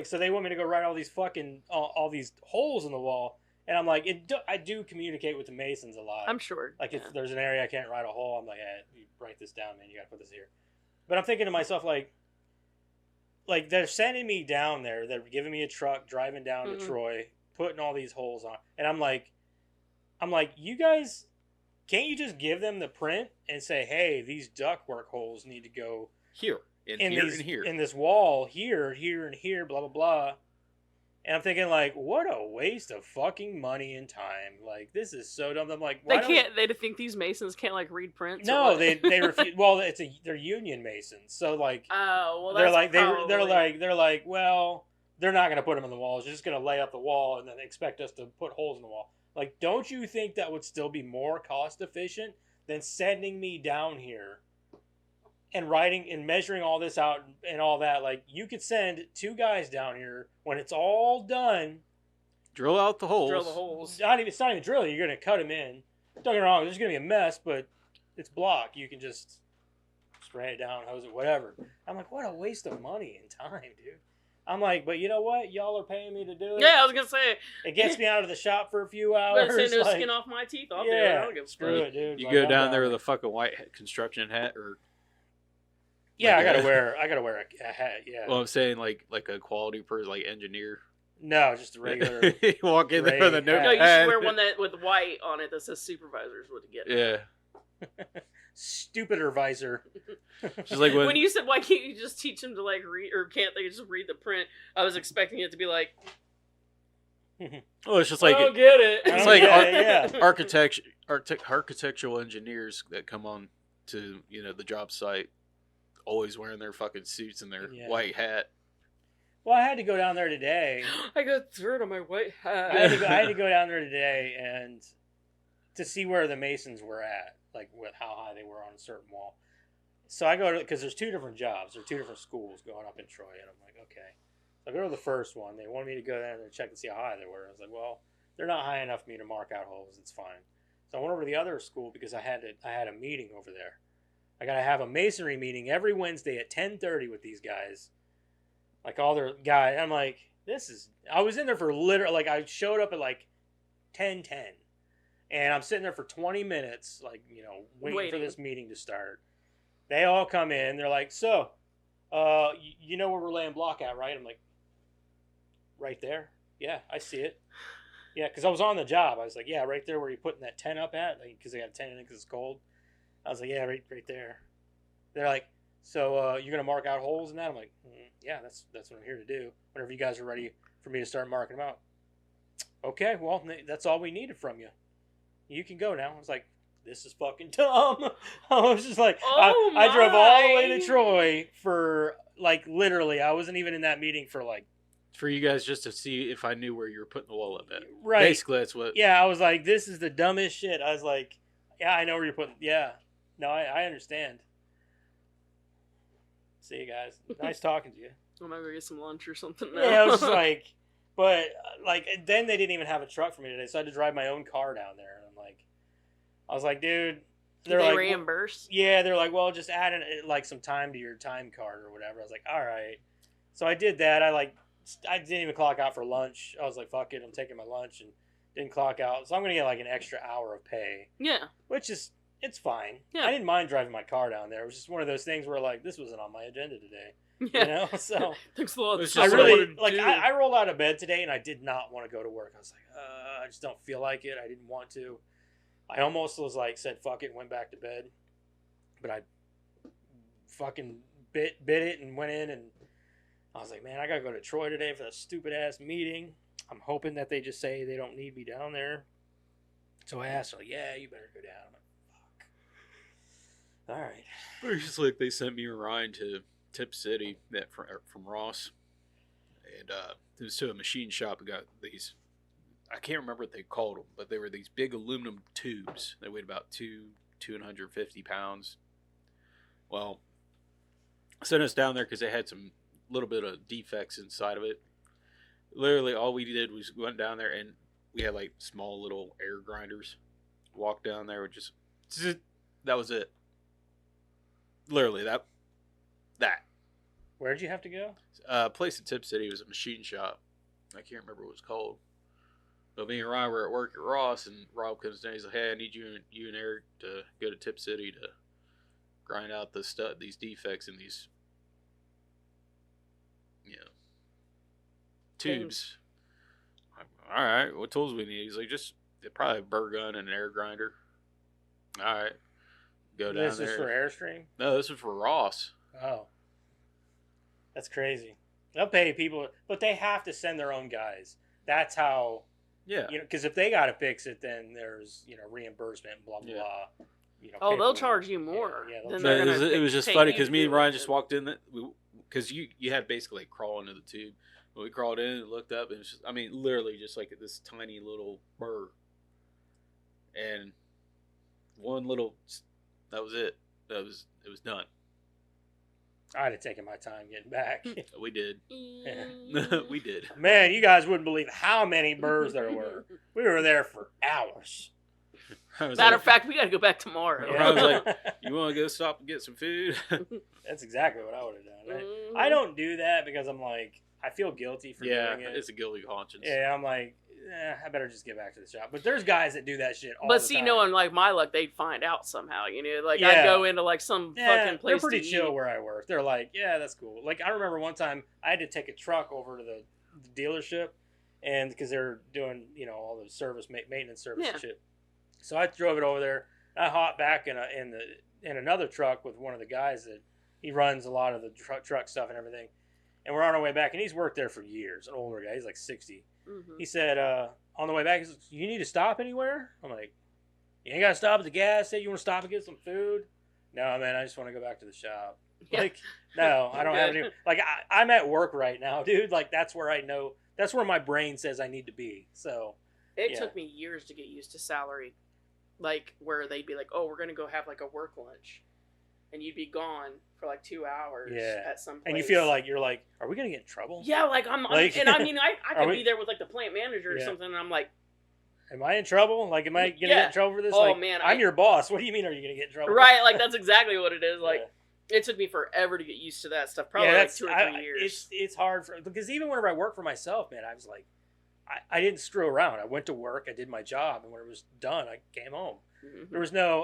like, so they want me to go write all these fucking all these holes in the wall, and I'm like, I do communicate with the masons a lot. I'm sure. Like if there's an area I can't write a hole, I'm like, hey, you write this down, man. You got to put this here. But I'm thinking to myself, like they're sending me down there. They're giving me a truck, driving down to Troy, putting all these holes on, and I'm like, you guys, can't you just give them the print and say, hey, these ductwork holes need to go here, and here, in this wall, here, and here, blah blah blah. And I'm thinking, like, what a waste of fucking money and time. Like, this is so dumb. I'm like, why they think these masons can't, like, read prints? No, they refuse. Well, they're union masons. So, like, well, they're that's they're like, well, they're not going to put them in the walls. They're just going to lay up the wall and then expect us to put holes in the wall. Like, don't you think that would still be more cost efficient than sending me down here and writing and measuring all this out and all that? Like, you could send 2 guys down here when it's all done. Drill out the holes. Drill the holes. It's not even drilling. You're going to cut them in. Don't get me wrong. There's going to be a mess, but it's block. You can just spray it down, hose it, whatever. I'm like, what a waste of money and time, dude. I'm like, but you know what? Y'all are paying me to do it. Yeah, I was going to say. It gets me out of the shop for a few hours. I'm saying no skin off my teeth. I'll do it. I don't give a screw it, dude. You go down there with a fucking white construction hat or... Yeah, I gotta wear a hat. Yeah. Well, I'm saying like a quality person, like engineer. No, just a regular. You walk in there with a notepad. No, you should wear one that with white on it that says supervisors would get it. Yeah. Stupider visor. Just like when you said why can't you just teach them to like read, or can't they just read the print? I was expecting it to be like. Oh, it's just like I don't get it. It's like architectural engineers that come on to the job site. Always wearing their fucking suits and their white hat. Well, I had to go down there today. I got dirt on my white hat. I had to go down there today and to see where the masons were at, like with how high they were on a certain wall. So I go to, because there's 2 different jobs, there are 2 different schools going up in Troy, and I'm like, okay. So I go to the first one. They wanted me to go down there and check to see how high they were. I was like, well, they're not high enough for me to mark out holes. It's fine. So I went over to the other school because I had a meeting over there. I got to have a masonry meeting every Wednesday at 10:30 with these guys. Like all their guys. I'm like, I was in there for literally, like I showed up at like 10:10. And I'm sitting there for 20 minutes, like, waiting for this meeting to start. They all come in. They're like, so, you know where we're laying block at, right? I'm like, right there? Yeah, I see it. Yeah, because I was on the job. I was like, yeah, right there where you're putting that tent up at, because they got a tent in it because it's cold. I was like, yeah, right there. They're like, so you're gonna mark out holes in that? I'm like, yeah, that's what I'm here to do. Whenever you guys are ready for me to start marking them out. Okay, well, that's all we needed from you. You can go now. I was like, this is fucking dumb. I was just like, I drove all the way to Troy for like literally. I wasn't even in that meeting for like. For you guys just to see if I knew where you were putting the wall up at. Right. Basically, that's what. Yeah, I was like, this is the dumbest shit. I was like, yeah, I know where you're putting. Yeah. No, I understand. See you guys. Nice talking to you. I'm gonna go get some lunch or something now. Yeah, I was just like, but like, then they didn't even have a truck for me today, so I had to drive my own car down there. And I was like, dude. Did they reimburse? Yeah, they're like, well, just add like some time to your time card or whatever. I was like, all right. So I did that. I didn't even clock out for lunch. I was like, fuck it, I'm taking my lunch, and didn't clock out. So I'm gonna get like an extra hour of pay. Yeah. Which is. It's fine. Yeah. I didn't mind driving my car down there. It was just one of those things where, like, this wasn't on my agenda today. Yeah. So thanks a lot. I rolled out of bed today and I did not want to go to work. I was like, I just don't feel like it. I didn't want to. I almost was like, said fuck it and went back to bed. But I fucking bit it and went in, and I was like, man, I gotta go to Troy today for that stupid ass meeting. I'm hoping that they just say they don't need me down there. So I asked, like, yeah, you better go down. I'm like, all right. It's just like they sent me and Ryan to Tip City from Ross. And it was to a machine shop and got these, I can't remember what they called them, but they were these big aluminum tubes. They weighed about 250 pounds. Well, sent us down there because they had some little bit of defects inside of it. Literally all we did was we went down there and we had like small little air grinders. Walked down there with just, that was it. Literally that. Where'd you have to go? A place in Tip City was a machine shop. I can't remember what it was called. But me and Ryan were at work at Ross, and Rob comes down. He's like, "Hey, I need you and Eric to go to Tip City to grind out these defects in these, tubes." All right, what tools we need? He's like, just probably a burr gun and an air grinder. All right, go down there. This is for Airstream? No, this is for Ross. Oh. That's crazy. They'll pay people, but they have to send their own guys. That's how, Yeah. because if they got to fix it, then there's, reimbursement and blah, blah, Yeah. blah. Oh, they'll paperwork. charge you more. Yeah, than But they're gonna it was just pay funny you because to me and do Ryan it. just walked in, because you had basically crawl into the tube. When we crawled in and looked up, and it was just, literally just like this tiny little burr. And that was it. It was done. I'd have taken my time getting back. We did. We did. Man, you guys wouldn't believe how many burrs there were. We were there for hours. Matter of fact, we got to go back tomorrow. I was like, "You want to go stop and get some food?" That's exactly what I would have done. Mhm. I don't do that because I'm like, I feel guilty for Yeah, doing it. it's a guilty conscience. Yeah, I'm like, I better just get back to the shop. But there's guys that do that shit all But the see, time. knowing like my luck, they'd find out somehow. Like Yeah. I'd go into like some Yeah, fucking place. they're pretty to chill eat. where I work. They're like, yeah, that's cool. Like I remember one time I had to take a truck over to the dealership, and because they're doing all the maintenance service Yeah. and shit. So I drove it over there. I hopped back in another truck with one of the guys that he runs a lot of the truck stuff and everything. And we're on our way back, and he's worked there for years. An older guy, he's like 60. Mhm. He said, on the way back, he says, "You need to stop anywhere?" I'm like, "You ain't got to stop at the gas station. You want to stop and get some food?" "No, man, I just want to go back to the shop." Yeah. Like, no, I don't have Good. any. Like, I'm at work right now, dude. Like, that's where I know. That's where my brain says I need to be. So, It Yeah. took me years to get used to salary, like where they'd be like, "Oh, we're gonna go have like a work lunch," and you'd be gone for like 2 hours Yeah. at some place. and you feel like you're like, are we gonna get in trouble? yeah, like I'm Like- and I mean, I Are could we- be there with like the plant manager or Yeah. something, and I'm like, Am I in trouble? Like, am I gonna Yeah. get in trouble for this? Oh, Like, man, I'm your boss. What do you mean? Are you gonna get in trouble? right, like that's exactly what it is. Like Yeah. it took me forever to get used to that stuff. Probably Yeah, like that's 2 or 3 years. It's hard because even whenever I work for myself, man, I was like, I didn't screw around. I went to work, I did my job, and when it was done, I came home. Mhm. There was no,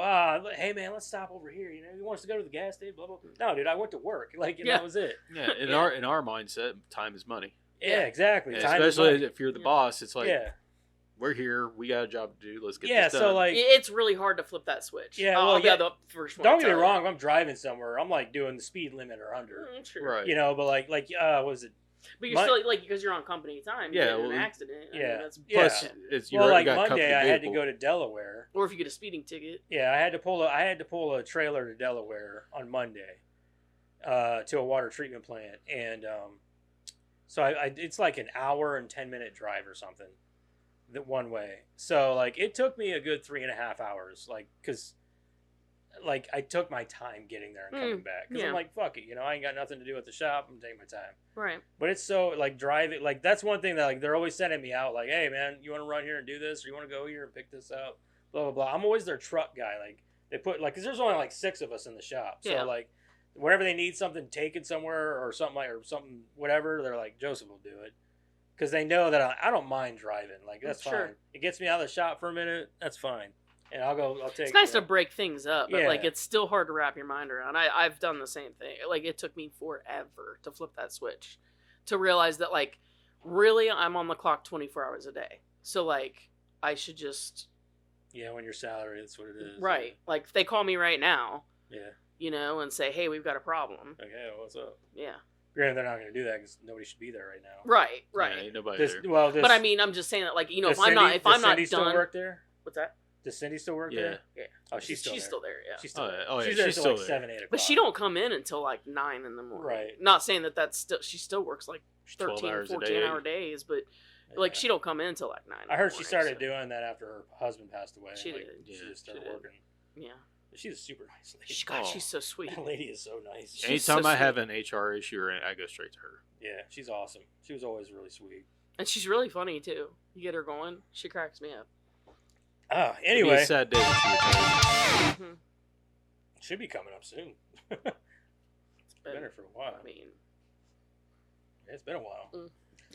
hey man, let's stop over here. You want us to go to the gas station? Blah blah. No, dude, I went to work. Like, and Yeah. that was it. Yeah, in Yeah. our mindset, time is money. Yeah, Yeah. exactly. Yeah, Time is especially money. if you're the Yeah. boss, it's like, Yeah, we're here, we got a job to do, let's get yeah. this done. So like, It's really hard to flip that switch. Yeah, I'll well, be yeah. the first one. don't to get me tell wrong. If I'm driving somewhere, I'm like doing the speed limit or under. True. right. But like, was it? But you're My- still like because you're on company time. You Yeah, get in well, an accident. I mean, yeah. that's Plus, Yeah. it's Well, you like got Monday, company I had to vehicle. go to Delaware. or if you get a speeding ticket. Yeah, I had to pull a trailer to Delaware on Monday, to a water treatment plant, and so I it's like an hour and 10-minute drive or something, that one way. So like it took me a good 3.5 hours, like because like I took my time getting there and coming back because yeah. I'm like, fuck it, I ain't got nothing to do at the shop. I'm taking my time. Right. But it's so like driving, like that's one thing that like they're always sending me out, like, hey man, you want to run here and do this, or you want to go here and pick this up, blah blah blah. I'm always their truck guy. Like they put like, cause there's only like 6 of us in the shop, so Yeah. like whenever they need something taken somewhere or something whatever, they're like, Joseph will do it, cause they know that I don't mind driving. Like that's Sure. fine. It gets me out of the shop for a minute. That's fine, and I'll take. It's nice to break things up, but Yeah. like it's still hard to wrap your mind around. I've done the same thing. Like it took me forever to flip that switch, to realize that like really I'm on the clock 24 hours a day. So like I should just Yeah, when your salary, that's what it is. right. Like if they call me right now, Yeah. and say, hey, we've got a problem. Like, hey, what's up? Yeah. Granted, they're not going to do that because nobody should be there right now. Right. Yeah, Right. ain't nobody This, there. well, this, But I mean, I'm just saying that like does if I'm not does not Cindy still done. work there? What's that? Does Cindy still work Yeah. there? Yeah. Oh, she's still there. Yeah. She's still Oh, there. yeah. Oh, yeah, she's there she's till still like there. 7, 8 o'clock. But she don't come in until like 9 in the morning. Right. Not saying that that's still she still works like 12 13, hours a 14 day. hour days, but like Yeah. she don't come in until like 9. in I the heard she morning, started so- doing that after her husband passed away. She like, did. She Yeah, just started she did. working. Yeah. She's a super nice lady. God, Oh. she's so sweet. That lady is so nice. She's Anytime so I have sweet. an HR issue, I go straight to her. Yeah, she's awesome. She was always really sweet. And she's really funny too. You get her going, she cracks me up. Ah, It'd be anyway, a sad day when she retires. Mhm. should be coming up soon. But, Been here for a while. I mean, It's been a while.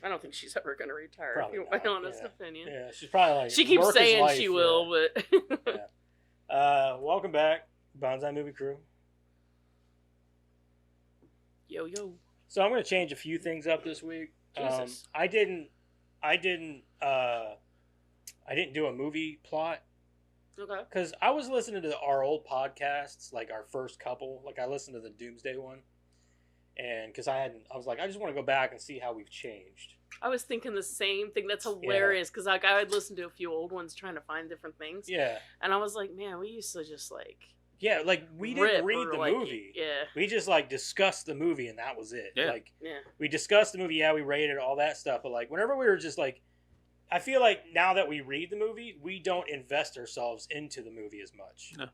I don't think she's ever going to retire. Probably if you want my not, honest opinion. Yeah, she's probably like. She keeps work is saying life, she will, but. Yeah. Welcome back, Bonsai Movie Crew. Yo. So I'm going to change a few things up this week. Jesus. I didn't do a movie plot. Okay. Because I was listening to our old podcasts, like our first couple. Like I listened to the Doomsday one, and because I was like, I just want to go back and see how we've changed. I was thinking the same thing. That's hilarious because like I would listen to a few old ones trying to find different things. Yeah. And I was like, man, we used to just like. Yeah, like we didn't read the movie. Yeah. We just like discussed the movie and that was it. Yeah. Like we discussed the movie. Yeah, we rated it, all that stuff. But like whenever we were just like. I feel like now that we read the movie, we don't invest ourselves into the movie as much. No.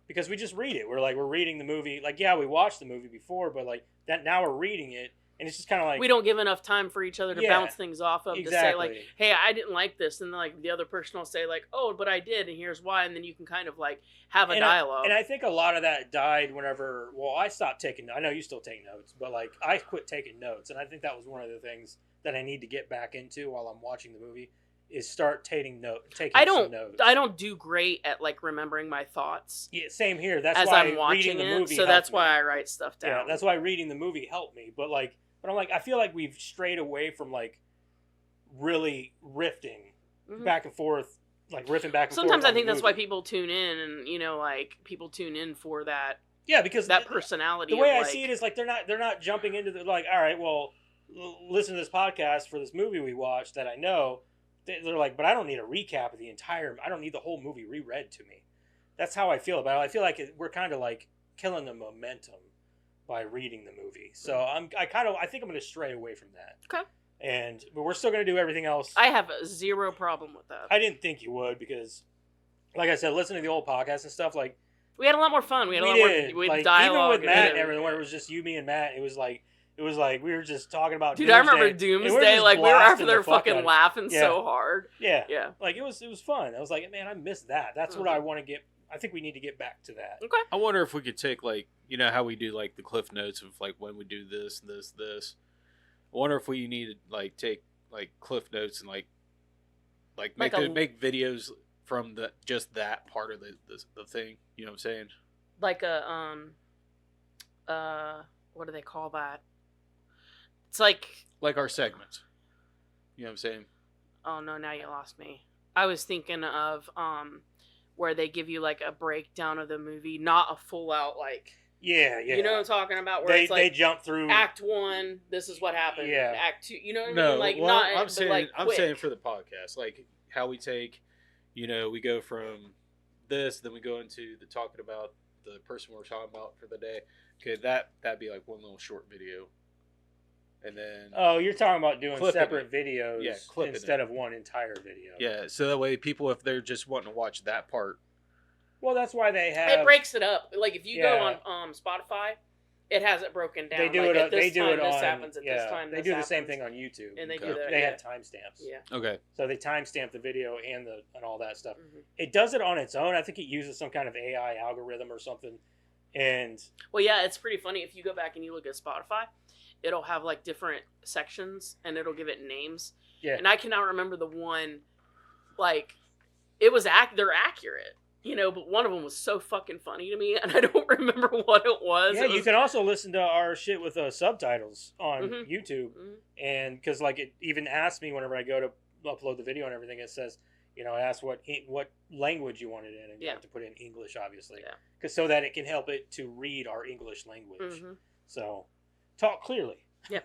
Because we just read it. We're reading the movie. Like, yeah, we watched the movie before, but like that now we're reading it, and it's just kind of like we don't give enough time for each other to bounce things off of to say like, hey, I didn't like this, and then like the other person will say like, oh, but I did, and here's why, and then you can kind of like have a dialogue. And I think a lot of that died whenever. Well, I stopped taking. I know you still take notes, but like I quit taking notes, and I think that was one of the things that I need to get back into while I'm watching the movie. Is start taking notes. I don't do great at like remembering my thoughts. Yeah, same here. That's as why I'm watching reading the movie. So that's why I write stuff down. Yeah, that's why reading the movie helped me. But I'm like, I feel like we've strayed away from like really riffing back and forth, like riffing back and forth. Sometimes I think that's why people tune in, and like people tune in for that. Yeah, because that personality. The way I see it is like they're not jumping into the like. All right, well, listen to this podcast for this movie we watched that I know. They're like, but I don't need a recap of the entire. I don't need the whole movie reread to me. That's how I feel about it. I feel like we're kind of like killing the momentum by reading the movie. So I think I'm going to stray away from that. Okay. But we're still going to do everything else. I have zero problem with that. I didn't think you would because, like I said, listening to the old podcasts and stuff, like we had a lot more fun. We had a lot more like, dialogue. Even with Matt and everything, where it was just you, me, and Matt, it was like we were just talking about. Dude, Doomsday, I remember Doomsday. Like we were after there fucking laughing so hard. Yeah. Like it was fun. I was like, man, I missed that. That's what I want to get. I think we need to get back to that. Okay. I wonder if we could take like how we do like the cliff notes of like when we do this. I wonder if we need to like take like cliff notes and like make videos from just that part of the thing. You know what I'm saying? Like a what do they call that? It's like our segments. You know what I'm saying? Oh no, now you lost me. I was thinking of where they give you like a breakdown of the movie, not a full out like Yeah. You know what I'm talking about? Where they jump through Act 1, this is what happened. Yeah. Act 2, you know what I no, mean? Like well, not I'm saying like I'm saying for the podcast, like how we take, we go from this, then we go into the talking about the person we're talking about for the day. Okay, that'd be like one little short video. And then you're talking about doing separate videos instead of one entire video. Yeah, so that way people, if they're just wanting to watch that part. Well, that's why they have. It breaks it up. Like if you go on Spotify, it has it broken down. They do like, it. At this they do time, it this on. happens at this time. They this do happens. the same thing on YouTube. And they do that. They have timestamps. Yeah. Okay. So they timestamp the video and all that stuff. Mm-hmm. It does it on its own. I think it uses some kind of AI algorithm or something. And well, yeah, it's pretty funny if you go back and you look at Spotify. It'll have like different sections and it'll give it names. Yeah. And I cannot remember the one. Like, it was they're accurate. But one of them was so fucking funny to me, and I don't remember what it was. Yeah, you can also listen to our shit with subtitles on YouTube, and because like it even asks me whenever I go to upload the video and everything, it says, it asks what language you want it in, and you have to put in English, obviously, because so that it can help it to read our English language. So talk clearly. Yeah.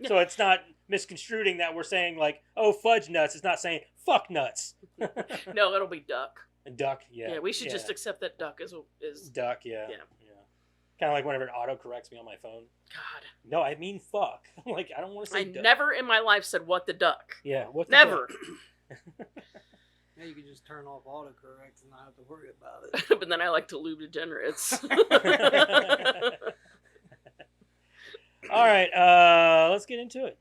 So it's not misconstruing that we're saying like, oh, fudge nuts. It's not saying fuck nuts. No, it'll be duck. Duck, yeah. Yeah, we should just accept that duck is duck, yeah. Kind of like whenever it auto corrects me on my phone. God. No, I mean fuck. Like I don't want to say. I never in my life said what the duck. Yeah, what the never. Now you can just turn off autocorrect and not have to worry about it. But then I like to lube degenerates. All right, let's get into it.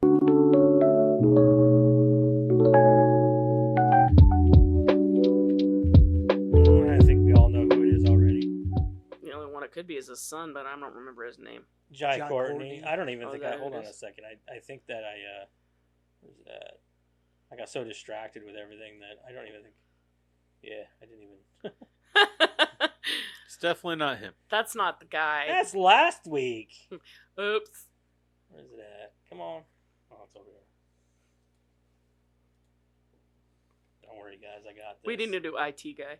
could be his son, but I don't remember his name. Jai Jai Courtney. Courtney. I don't even Oh, think that I. Hold it on is? a second. I think that where's that? I got so distracted with everything that I don't even think. Yeah, I didn't even. It's definitely not him. That's not the guy. That's last week. Oops. Where's it at? Come on. Oh, it's over here. Don't worry, guys. I got this. We need to do IT guy.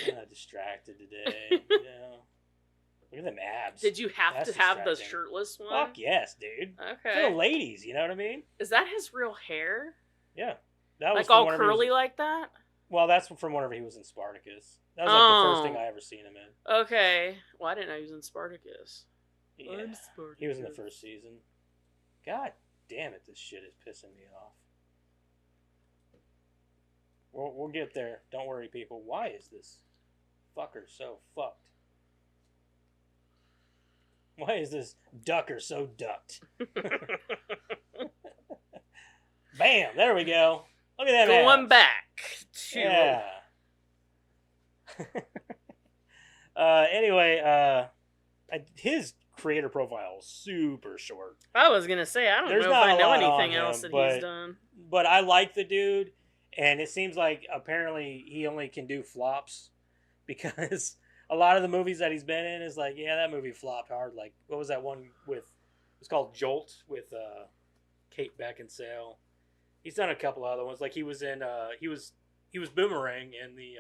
I'm not distracted today. You know. Look at them abs. Did you have That's to have the distracting. shirtless one? Fuck yes, dude. For Okay. the ladies, you know what I mean? Is that his real hair? Yeah. That was Like from all whenever he was- curly like that? Well, that's from whenever he was in Spartacus. That was like the first Oh. thing I ever seen him in. Okay. Well, I didn't know he was in Spartacus. Yeah. I'm Spartacus. He was in the first season. God damn it, this shit is pissing me off. We'll get there. Don't worry, people. Why is this fucker so fucked? Why is this ducker so ducked? Bam! There we go. Look at that. Going back to Yeah. Anyway, his creator profile is super short. I was gonna say I don't There's know if not I a know lot on anything him, else that but- he's done. But I like the dude, and it seems like apparently he only can do flops because a lot of the movies that he's been in is like, yeah, that movie flopped hard. Like, what was that one with? It's called Jolt with Kate Beckinsale. He's done a couple other ones. Like he was in he was Boomerang in the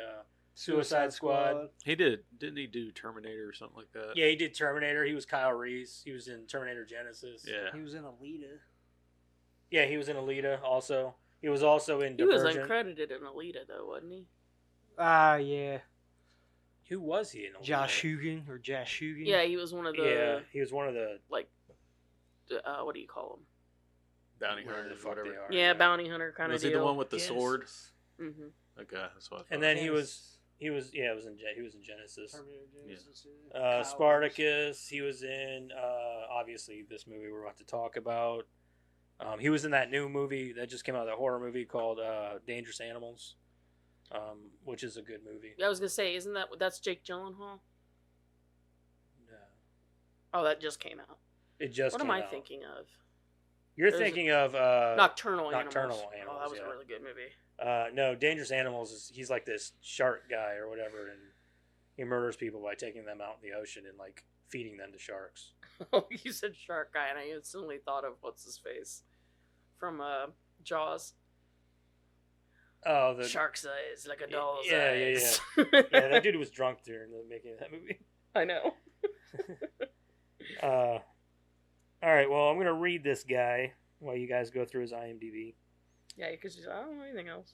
Suicide Squad. He did. Didn't he do Terminator or something like that? Yeah, he did Terminator. He was Kyle Reese. He was in Terminator Genesis. Yeah. He was in Alita. Yeah, he was in Alita also. He was also in He was Divergent. uncredited in Alita though, wasn't he? Yeah. Who was he in Alita? Josh Hugan or Josh Hugan. Yeah, he was one of the Yeah, he was one of the like what do you call him? Bounty whatever Hunter, the fuck whatever. they are. Yeah, bounty hunter kind of Was deal. he the one with the sword? Genesis. Mm-hmm. Okay, that's what I thought. And then he Genesis. was in Genesis. Terminator Genesis, yeah. Kyle Spartacus. He was in obviously this movie we're about to talk about. He was in that new movie that just came out, that horror movie called Dangerous Animals, which is a good movie. I was gonna say, isn't that's Jake Gyllenhaal? No, Oh, that just came out. it just. What came am I out. thinking of? You're There's a- thinking of Nocturnal Animals. Nocturnal Oh, Animals, that was yeah. a really good movie. No, Dangerous Animals is he's like this shark guy or whatever, and he murders people by taking them out in the ocean and like feeding them to sharks. Oh, you said shark guy, and I instantly thought of what's his face from Jaws. Oh, the Shark's eyes, like a doll's yeah, eyes. yeah, that dude was drunk during the making of that movie. I know. All right, well, I'm gonna read this guy while you guys go through his IMDb. Yeah, because I don't know anything else.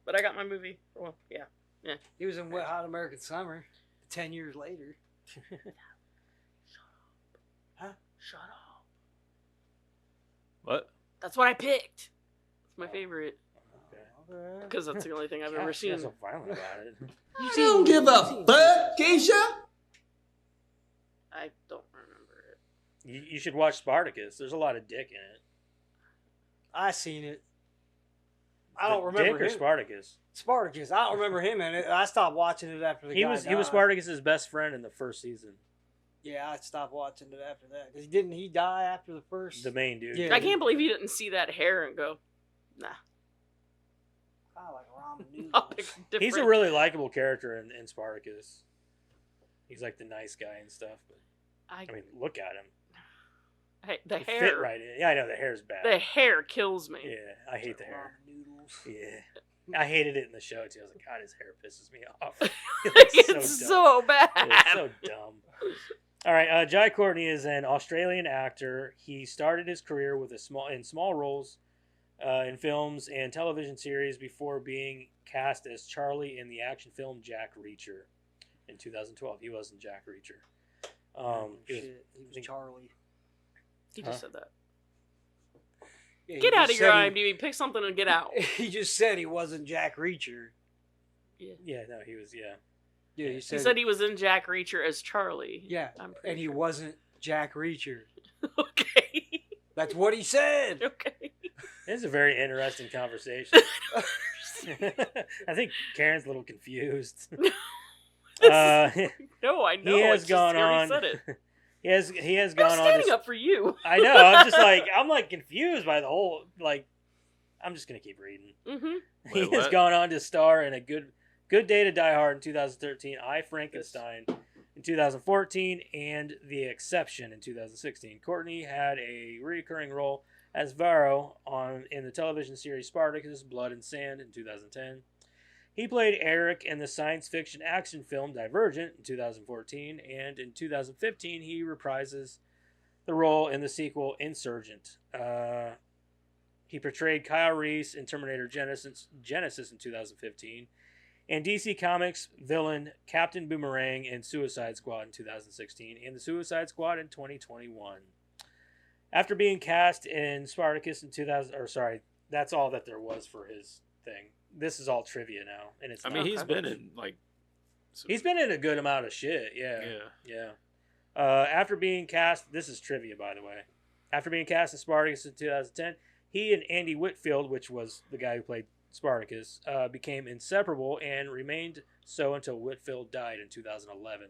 But I got my movie. Well, yeah. He was in Wet Hot American Summer 10 years later. Shut up. What? That's what I picked. It's my favorite. Okay. Because that's the only thing I've ever Gosh, you're seen. so violent about it. You I don't give a fuck, Keisha. I don't remember it. You should watch Spartacus. There's a lot of dick in it. I seen it. I don't remember Dick or him. Spartacus. Spartacus. I don't remember him in it. I stopped watching it after the He guy was died. Spartacus's best friend in the first season. Yeah, I stopped watching it after that. Because didn't he die after the first? The main dude. Yeah. I can't believe you didn't see that hair and go, nah. Kind of like ramen I'll noodles. pick different. He's a really likable character in Spartacus. He's like the nice guy and stuff. But I mean, look at him. Hey, the He hair. fit right in. Yeah, I know the hair's bad. The hair kills me. Yeah, I hate the hair. Ramen noodles. Yeah, I hated it in the show too. I was like, God, his hair pisses me off. Like, It's it's dumb. so bad. It's so dumb. All right, Jai Courtney is an Australian actor. He started his career with small roles in films and television series before being cast as Charlie in the action film Jack Reacher in 2012. He wasn't Jack Reacher. Shit, he was Charlie. He just said that. Yeah, Get he out of just your said IMDb. Pick something and get out. He just said he wasn't Jack Reacher. Yeah, no, he was. Yeah, Yeah, he He said. said he was in Jack Reacher as Charlie. Yeah, I'm pretty and he sure. wasn't Jack Reacher. Okay. That's what he said. Okay. it's a very interesting conversation. I think Karen's a little confused. No, I know. He has it's just, gone he already on. said it. He has I'm gone on. standing up for you. I know. I'm like confused by the whole like. I'm just gonna keep reading. Mm-hmm. He Wait, has what? gone on to star in a Good Day to Die Hard in 2013, I Frankenstein in 2014, and The Exception in 2016. Courtney had a recurring role as Varro in the television series Spartacus: Blood and Sand in 2010. He played Eric in the science fiction action film Divergent in 2014, and in 2015 he reprises the role in the sequel Insurgent. He portrayed Kyle Reese in Terminator Genesis in 2015, and DC Comics villain Captain Boomerang in Suicide Squad in 2016, and the Suicide Squad in 2021. After being cast in Spartacus in 2000, that's all that there was for his thing. This is all trivia now, and it's. I not. mean, he's been in like. He's been in a good amount of shit. Yeah. After being cast, this is trivia, by the way. After being cast in Spartacus in 2010, he and Andy Whitfield, which was the guy who played Spartacus, became inseparable and remained so until Whitfield died in 2011.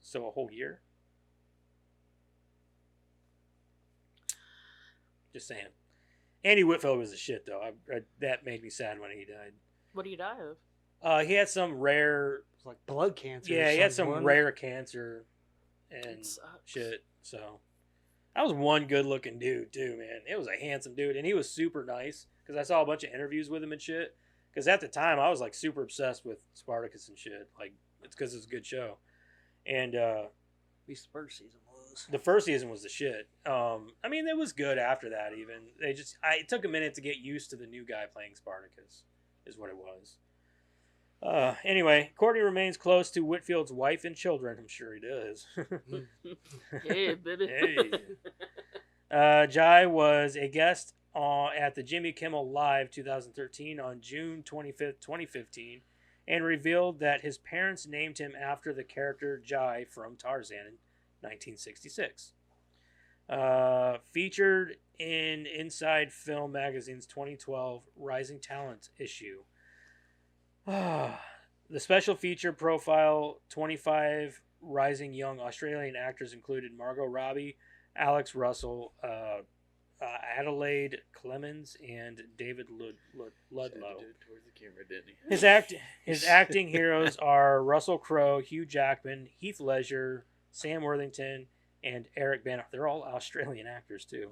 So a whole year. Just saying. Andy Whitfield was a shit, though. That made me sad when he died. What do you die of? He had some rare. It's like blood cancer. Yeah, or he had some something. rare cancer and It sucks. shit. So that was one good-looking dude too, man. It was a handsome dude, and he was super nice because I saw a bunch of interviews with him and shit. Because at the time, I was like super obsessed with Spartacus and shit. Like it's because it's a good show, and At least the first season was. the first season was the shit. I mean, it was good after that. Even it took a minute to get used to the new guy playing Spartacus, is what it was. Anyway, Courtney remains close to Whitfield's wife and children. I'm sure he does. Hey, baby. Hey. Jai was a guest at the Jimmy Kimmel Live 2013 on June 25th, 2015, and revealed that his parents named him after the character Jai from Tarzan in 1966. Featured in Inside Film Magazine's 2012 Rising Talent issue. The special feature profile 25 rising young Australian actors included Margot Robbie, Alex Russell, Adelaide Clemens, and David Ludlow. Towards the camera, didn't he? His acting heroes are Russell Crowe, Hugh Jackman, Heath Ledger, Sam Worthington, and Eric Bana. They're all Australian actors too.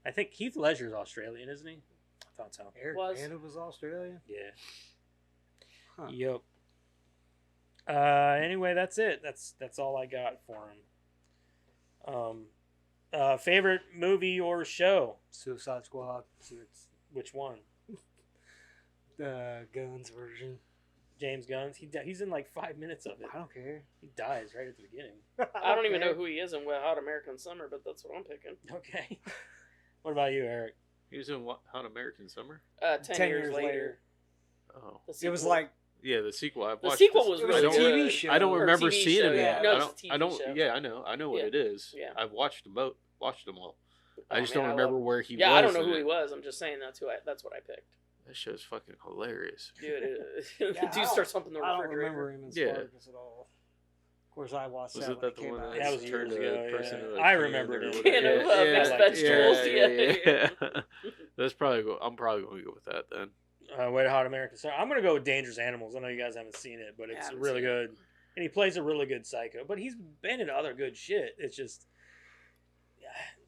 I think Heath Ledger's Australian, isn't he? I thought so. Eric Was. Bana was Australian. Yeah. Huh. Yep. Anyway, that's it. That's all I got for him. Favorite movie or show? Suicide Squad. Which one? The Guns version. James Gunn's. He's in like 5 minutes of it. I don't care. He dies right at the beginning. I don't even know who he is in Hot American Summer, but that's what I'm picking. Okay. What about you, Eric? He was in what? Hot American Summer? 10 years later. Oh, The It was sequel. like yeah, the sequel. I've The watched sequel this. was it was I a really don't. good. TV show. I don't Or remember TV seeing show, it yeah. yet. No, I it's don't. a TV show. Yeah, I know. I know what Yeah. it is. Yeah. I've watched them both. Watched them all. I Oh, just man, don't I remember love- where he was. Yeah, I don't know in who it. he was. I'm just saying that's what I picked. That show's fucking hilarious. Dude, Yeah, dude starts something in the I don't refrigerator. remember him in Yeah. Spartacus at all. Of course, I watched Was that it when that it the came one out. that That was turned years a ago, person yeah. into a I can remember or it. whatever? Can of, mixed like- vegetables. Yeah. That's probably. I'm probably going to go with that then. Wait, Hot American Summer. I'm gonna go with Dangerous Animals. I know you guys haven't seen it, but Yeah, I it's haven't really seen it. good, and he plays a really good psycho. But he's been in other good shit. It's just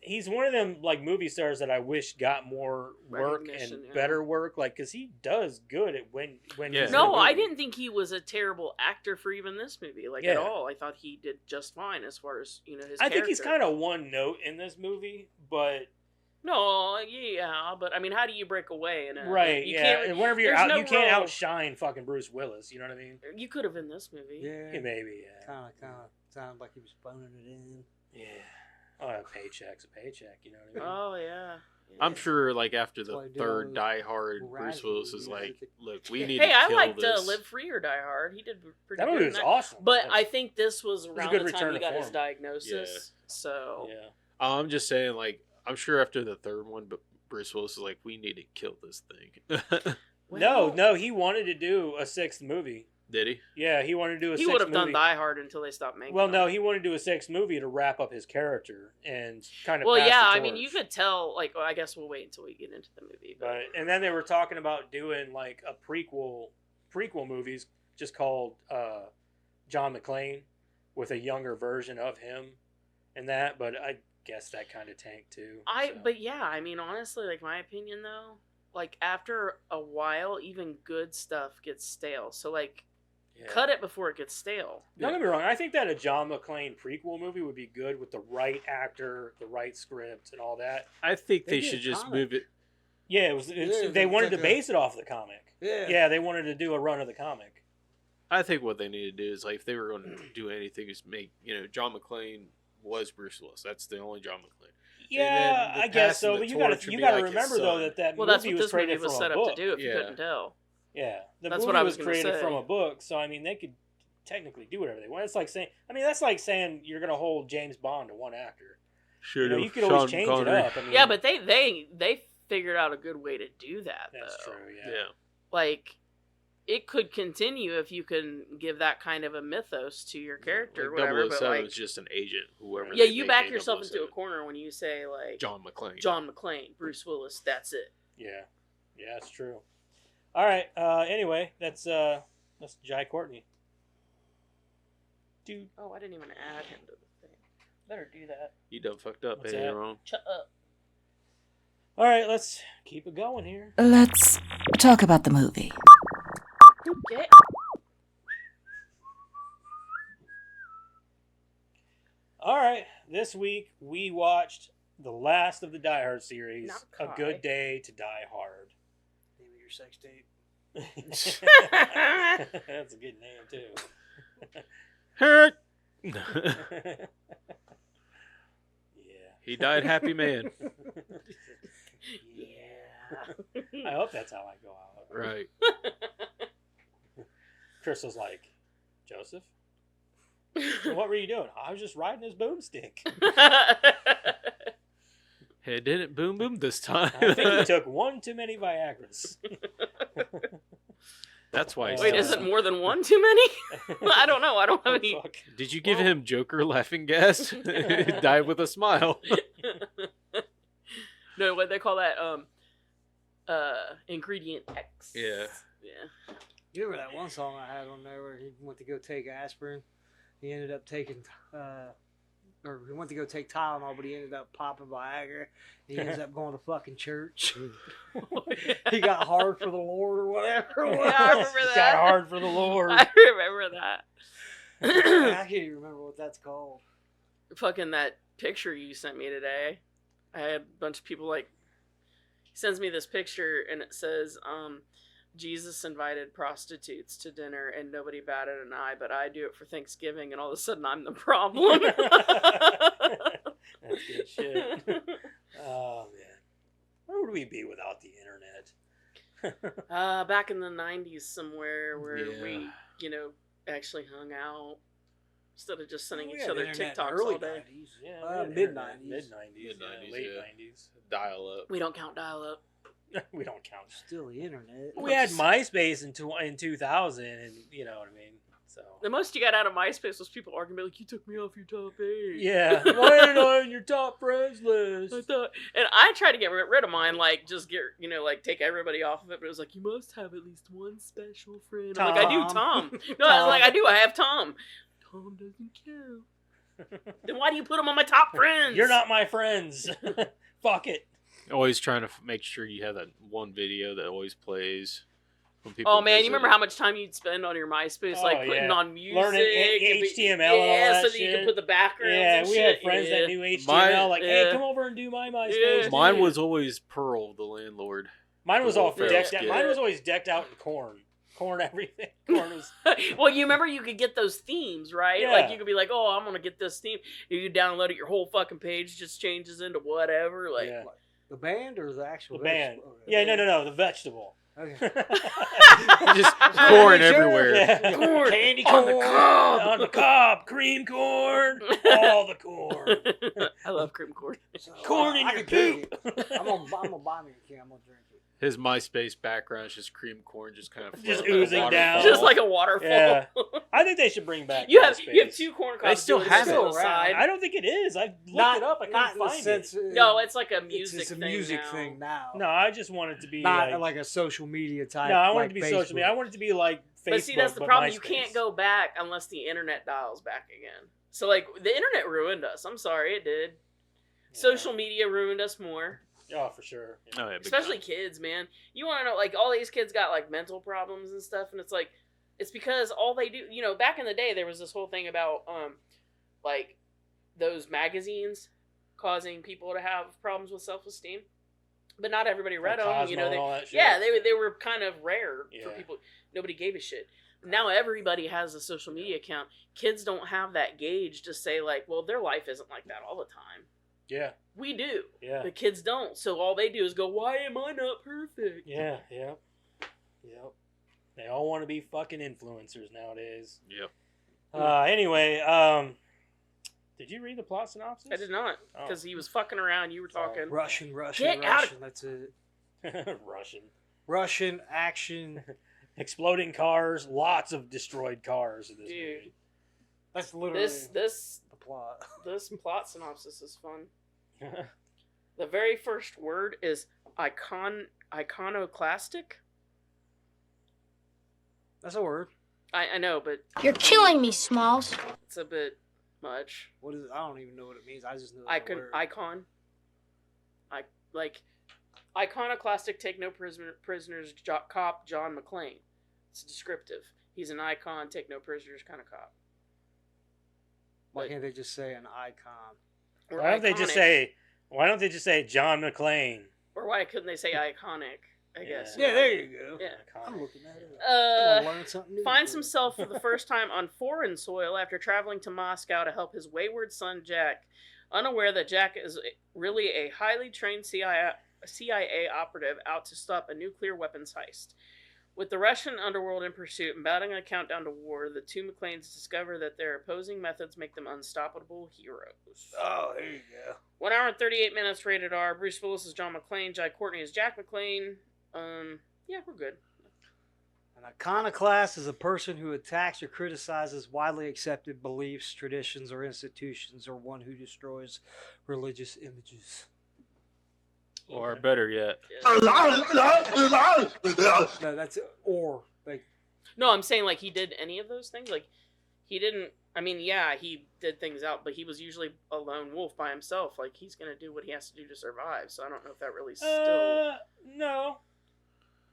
he's one of them like movie stars that I wish got more work and Recognition, yeah. better work, like because he does good at when Yeah. he's in No, a I movie. didn't think he was a terrible actor for even this movie, like Yeah. at all. I thought he did just fine as far as his. I think he's character. kind of one note in this movie, but No, yeah, but I mean, how do you break away? In a, right, you yeah. Can't, And whenever you're there's out, no you can't role- outshine fucking Bruce Willis. You know what I mean? You could have in this movie. Yeah. Yeah, maybe, yeah. Kind of sounded like he was phoning it in. Yeah. Oh, a paycheck's a paycheck. You know what I mean? Oh yeah. I'm sure, like after That's why the I did third all Die Hard, those Bruce Razzie Willis is movies. like, "Look, we need Hey, to I kill liked this." Live Free or Die Hard. He did pretty that good. movie in was that. awesome. But That's- I think this was a around good the time return he to got his form. diagnosis. So yeah. I'm just saying, like, I'm sure after the third one, but Bruce Willis is like, "We need to kill this thing." Well, No, he wanted to do a sixth movie. Did he? Yeah, he wanted to do a He sixth would have movie. done Die Hard until they stopped making. Well, them. no, he wanted to do a sixth movie to wrap up his character and kind of. Well, pass yeah, the I mean, torch. you could tell. Like, well, I guess we'll wait until we get into the movie. But and then they were talking about doing like a prequel movies just called John McClane with a younger version of him and that. But I guess that kind of tanked too. But yeah, I mean, honestly, like my opinion though, like after a while, even good stuff gets stale. So like, cut it before it gets stale. Don't get me wrong. I think that a John McClane prequel movie would be good with the right actor, the right script, and all that. I think They they did should just comic. move it. Yeah, they wanted to like base it off the comic. Yeah. Yeah, they wanted to do a run of the comic. I think what they need to do is, like, if they were going to do anything, is make, John McClane was Bruce Willis. That's the only John McClane. Yeah, then I guess so. passing But the you got torch to would be remember like his though son. that Well, that's movie what was this movie created was from set a up book. to do. If you Yeah. couldn't tell, Yeah, That's movie what I was was gonna created say. from a book, so I mean they could technically do whatever they want. It's like saying, that's like saying you're going to hold James Bond to one actor. Sure, You could always change it up. I mean, yeah, but they figured out a good way to do that. that's though. true. Yeah. Yeah. Like, it could continue if you can give that kind of a mythos to your character, or Like whatever. But 007 like, is just an agent, whoever. yeah, they you make back a yourself into a 007. corner when you say like John McClane. John McClane, Bruce Willis. That's it. Yeah, that's true. All right. Anyway, that's Jai Courtney. Dude, Oh, I didn't even add him to the thing. Better do that. You done fucked up. What's Hey, that? you're wrong. Shut up. all right, let's keep it going here. Let's talk about the movie. Get All right, this week we watched the last of the Die Hard series, Not A Kai. Good Day to Die Hard. Name of your sex tape. That's a good name too. Hurt. Yeah. He died happy man. Yeah. I hope that's how I go out. Right. Crystal's like, Joseph, what were you doing? I was just riding his boomstick. Hey, did it boom boom this time? I think he took one too many Viagras. That's why. Wait, Uh, is it more than one too many? I don't know. I don't have any. Fuck. Did you give him Joker laughing gas? Died with a smile. No, what they call that? Ingredient X. Yeah. Yeah. You remember that one song I had on there where he went to go take aspirin? He ended up taking, or he went to go take Tylenol, but he ended up popping Viagra. He ends up going to fucking church. He got hard for the Lord or whatever. it Yeah, was. I remember Got that. hard for the Lord. I remember that. I can't even remember what that's called. Fucking that picture you sent me today. I had a bunch of people like. He sends me this picture and it says, Jesus invited prostitutes to dinner and nobody batted an eye, but I do it for Thanksgiving, and all of a sudden I'm the problem. That's good shit. Oh man, where would we be without the internet? Back in the 90s somewhere where Yeah. we, actually hung out instead of just sending We each had other internet in TikToks early all day. 90s. Yeah, Mid-90s. mid nineties, Mid-90s, late yeah. nineties. Dial up. We don't count dial-up. We don't count. Still the internet. We had MySpace in 2000, and you know what I mean. So The most you got out of MySpace was people arguing like, "You took me off your top 8." yeah, why ain't I on your top friends I list? thought, and I tried to get rid of mine, like just get, like take everybody off of it. But it was like, you must have at least one special friend. I'm like, I do, Tom. No, I was like, I do. I have Tom. Tom doesn't count. Then why do you put him on my top friends? You're not my friends. Fuck it. Always trying to make sure you have that one video that always plays when people. Oh man, you visit. remember how much time you'd spend on your MySpace, Oh, like putting yeah. on music, Learning and HTML and all yeah, that so that you shit. can put the backgrounds. Yeah, and we shit. had friends yeah. that knew HTML. My- like, hey, yeah. come over and do my MySpace. Yeah. Mine dude. was always Pearl, the landlord. Mine was all Yeah. decked out. Yeah. Mine was always decked out in corn. Corn everything. Corn was. Well, you remember you could get those themes, right? Yeah. Like you could be like, "Oh, I'm gonna get this theme." You download it, your whole fucking page just changes into whatever. Like, Yeah. The band or the actual The band. vegetable? Okay. Yeah, no, the vegetable. Okay. Just Sure. corn everywhere. Yeah. Corn. Candy On corn the cob. on the cob, cream corn, all the corn. I love cream corn. So, Corn in I your can dig poop. it. I'm gonna buy me a can. I'm gonna drink it. His MySpace background is just cream corn, just kind of Just floating like a oozing waterfall. down. Just like a waterfall. Yeah. I think they should bring back You have MySpace. 2 corn cobs. They still doing have this it. on the side. I don't think it is. I looked it up. I couldn't find it. No, it's like a it's music just a thing music now. thing now. No, I just want it to be Not like a social media type. No, I want like it to be Facebook. social media. I want it to be like Facebook. But see, that's the but problem. You MySpace. can't go back unless the internet dials back again. So, like, the internet ruined us. I'm sorry, it did. Yeah. Social media ruined us more. Oh, for sure. Yeah. Oh, yeah, big Especially time. kids, man. You want to know, like, all these kids got, like, mental problems and stuff, and it's like, it's because all they do, you know, back in the day, there was this whole thing about, like, those magazines causing people to have problems with self-esteem. But not everybody read Like them, Cosmo you know. and all that shit. Yeah, they were kind of rare for Yeah. people. Nobody gave a shit. Now everybody has a social media account. Kids don't have that gauge to say, like, well, their life isn't like that all the time. Yeah. We do. Yeah. The kids don't. So all they do is go, why am I not perfect? Yeah. Yep. They all want to be fucking influencers nowadays. Yep. Anyway, did you read the plot synopsis? I did not, Oh. because he was fucking around. You were talking. Russian. Get out of- That's it. Russian. Russian action. Exploding cars, lots of destroyed cars in this Dude. movie. That's literally This the plot. this plot synopsis is fun. The very first word is iconoclastic. That's a word. I know, but You're killing me, Smalls. it's a bit much. What is it? I don't even know what it means. I just know Icon. Iconoclastic. Take no prisoners. Cop John McClane. It's descriptive. He's an icon. Take no prisoners kind of cop. Why can't they just say an icon? Or Why don't they just iconic. say John McClane? Or why couldn't they say iconic? I guess. Yeah, there you go. Yeah. I'm looking at it. I'm gonna learn something new. Finds himself for the first time on foreign soil after traveling to Moscow to help his wayward son Jack, unaware that Jack is really a highly trained CIA operative out to stop a nuclear weapons heist. With the Russian underworld in pursuit and batting a countdown to war, the two McClanes discover that their opposing methods make them unstoppable heroes. Oh, there you go. 1 hour and 38 minutes, rated R. Bruce Willis is John McClane. Jai Courtney is Jack McClane. Yeah, we're good. An iconoclast is a person who attacks or criticizes widely accepted beliefs, traditions, or institutions, or one who destroys religious images. Or better yet, No, that's or like No, I'm saying, like, he did any of those things. Like, he didn't. I mean, yeah, he did things out, but he was usually a lone wolf by himself. Like, he's gonna do what he has to do to survive. So I don't know if that really still. No.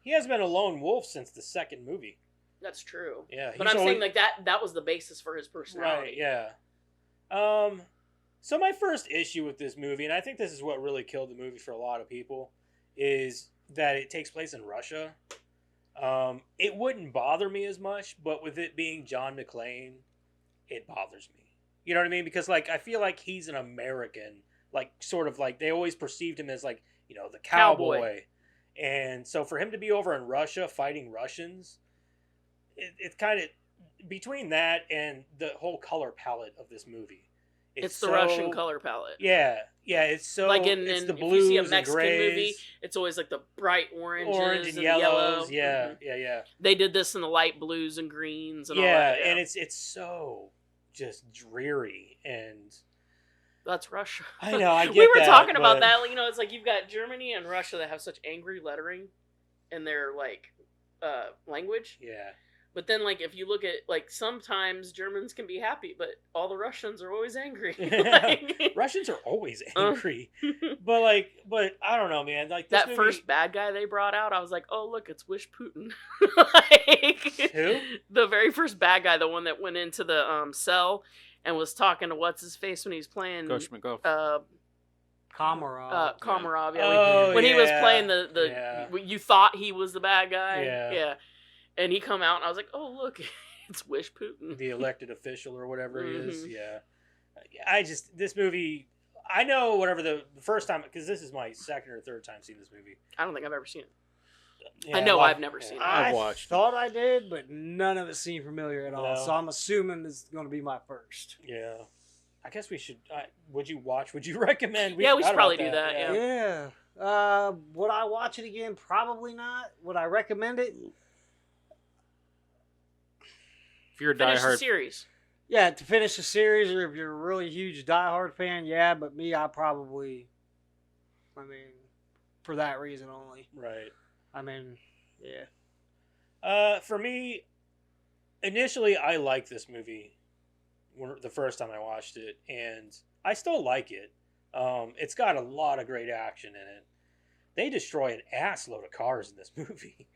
He hasn't been a lone wolf since the second movie. That's true. Yeah, But he's I'm always- saying, like, that was the basis for his personality. Right, yeah. So my first issue with this movie, and I think this is what really killed the movie for a lot of people, is that it takes place in Russia. It wouldn't bother me as much, but with it being John McClane, it bothers me. You know what I mean? Because, like, I feel like he's an American, like, sort of like, they always perceived him as, like, you know, the cowboy. And so for him to be over in Russia fighting Russians, it's kind of, between that and the whole color palette of this movie. It's the Russian color palette. Yeah, it's so Like it's the if blues you see a and Mexican grays, movie, it's always like the bright oranges orange and yellow. yellows. Yeah, Mhm. yeah. They did this in the light blues and greens and all Yeah, that. Yeah, and it's so just dreary, and that's Russia. I know, I get we were that, talking about but- that. You know, it's like you've got Germany and Russia that have such angry lettering in their like language. Yeah, But then, like, if you look at, like, sometimes Germans can be happy, but all the Russians are always angry. Like- Russians are always angry, but I don't know, man. Like this that movie, first bad guy they brought out, I was like, oh, look, it's Wish Putin. Like, Who? The very first bad guy, the one that went into the cell and was talking to what's-his-face when he was playing Koshmikov. Komarov. Komarov. Yeah, Oh, when he was yeah. playing the Yeah. you thought he was the bad guy. Yeah. And he come out, and I was like, oh, look, it's Wish Putin. the elected official or whatever he is. Mhm. Yeah, this movie. I know whatever the first time, because this is my second or third time seeing this movie. I don't think I've ever seen it. Yeah, I know well, I've never seen it. I've I watched it. thought I did, but none of it seemed familiar at all. No. So I'm assuming this is going to be my first. Yeah, I guess we should. Would you watch? Would you recommend? Yeah, we should forgot probably about do that, yeah. Yeah. Would I watch it again? Probably not. Would I recommend it? If you're a Finish the diehard, series. Yeah, to finish the series, or if you're a really huge Die Hard fan, yeah. But me, I mean, for that reason only. Right. I mean, yeah. For me, initially, I liked this movie the first time I watched it, and I still like it. It's got a lot of great action in it. They destroy an ass load of cars in this movie.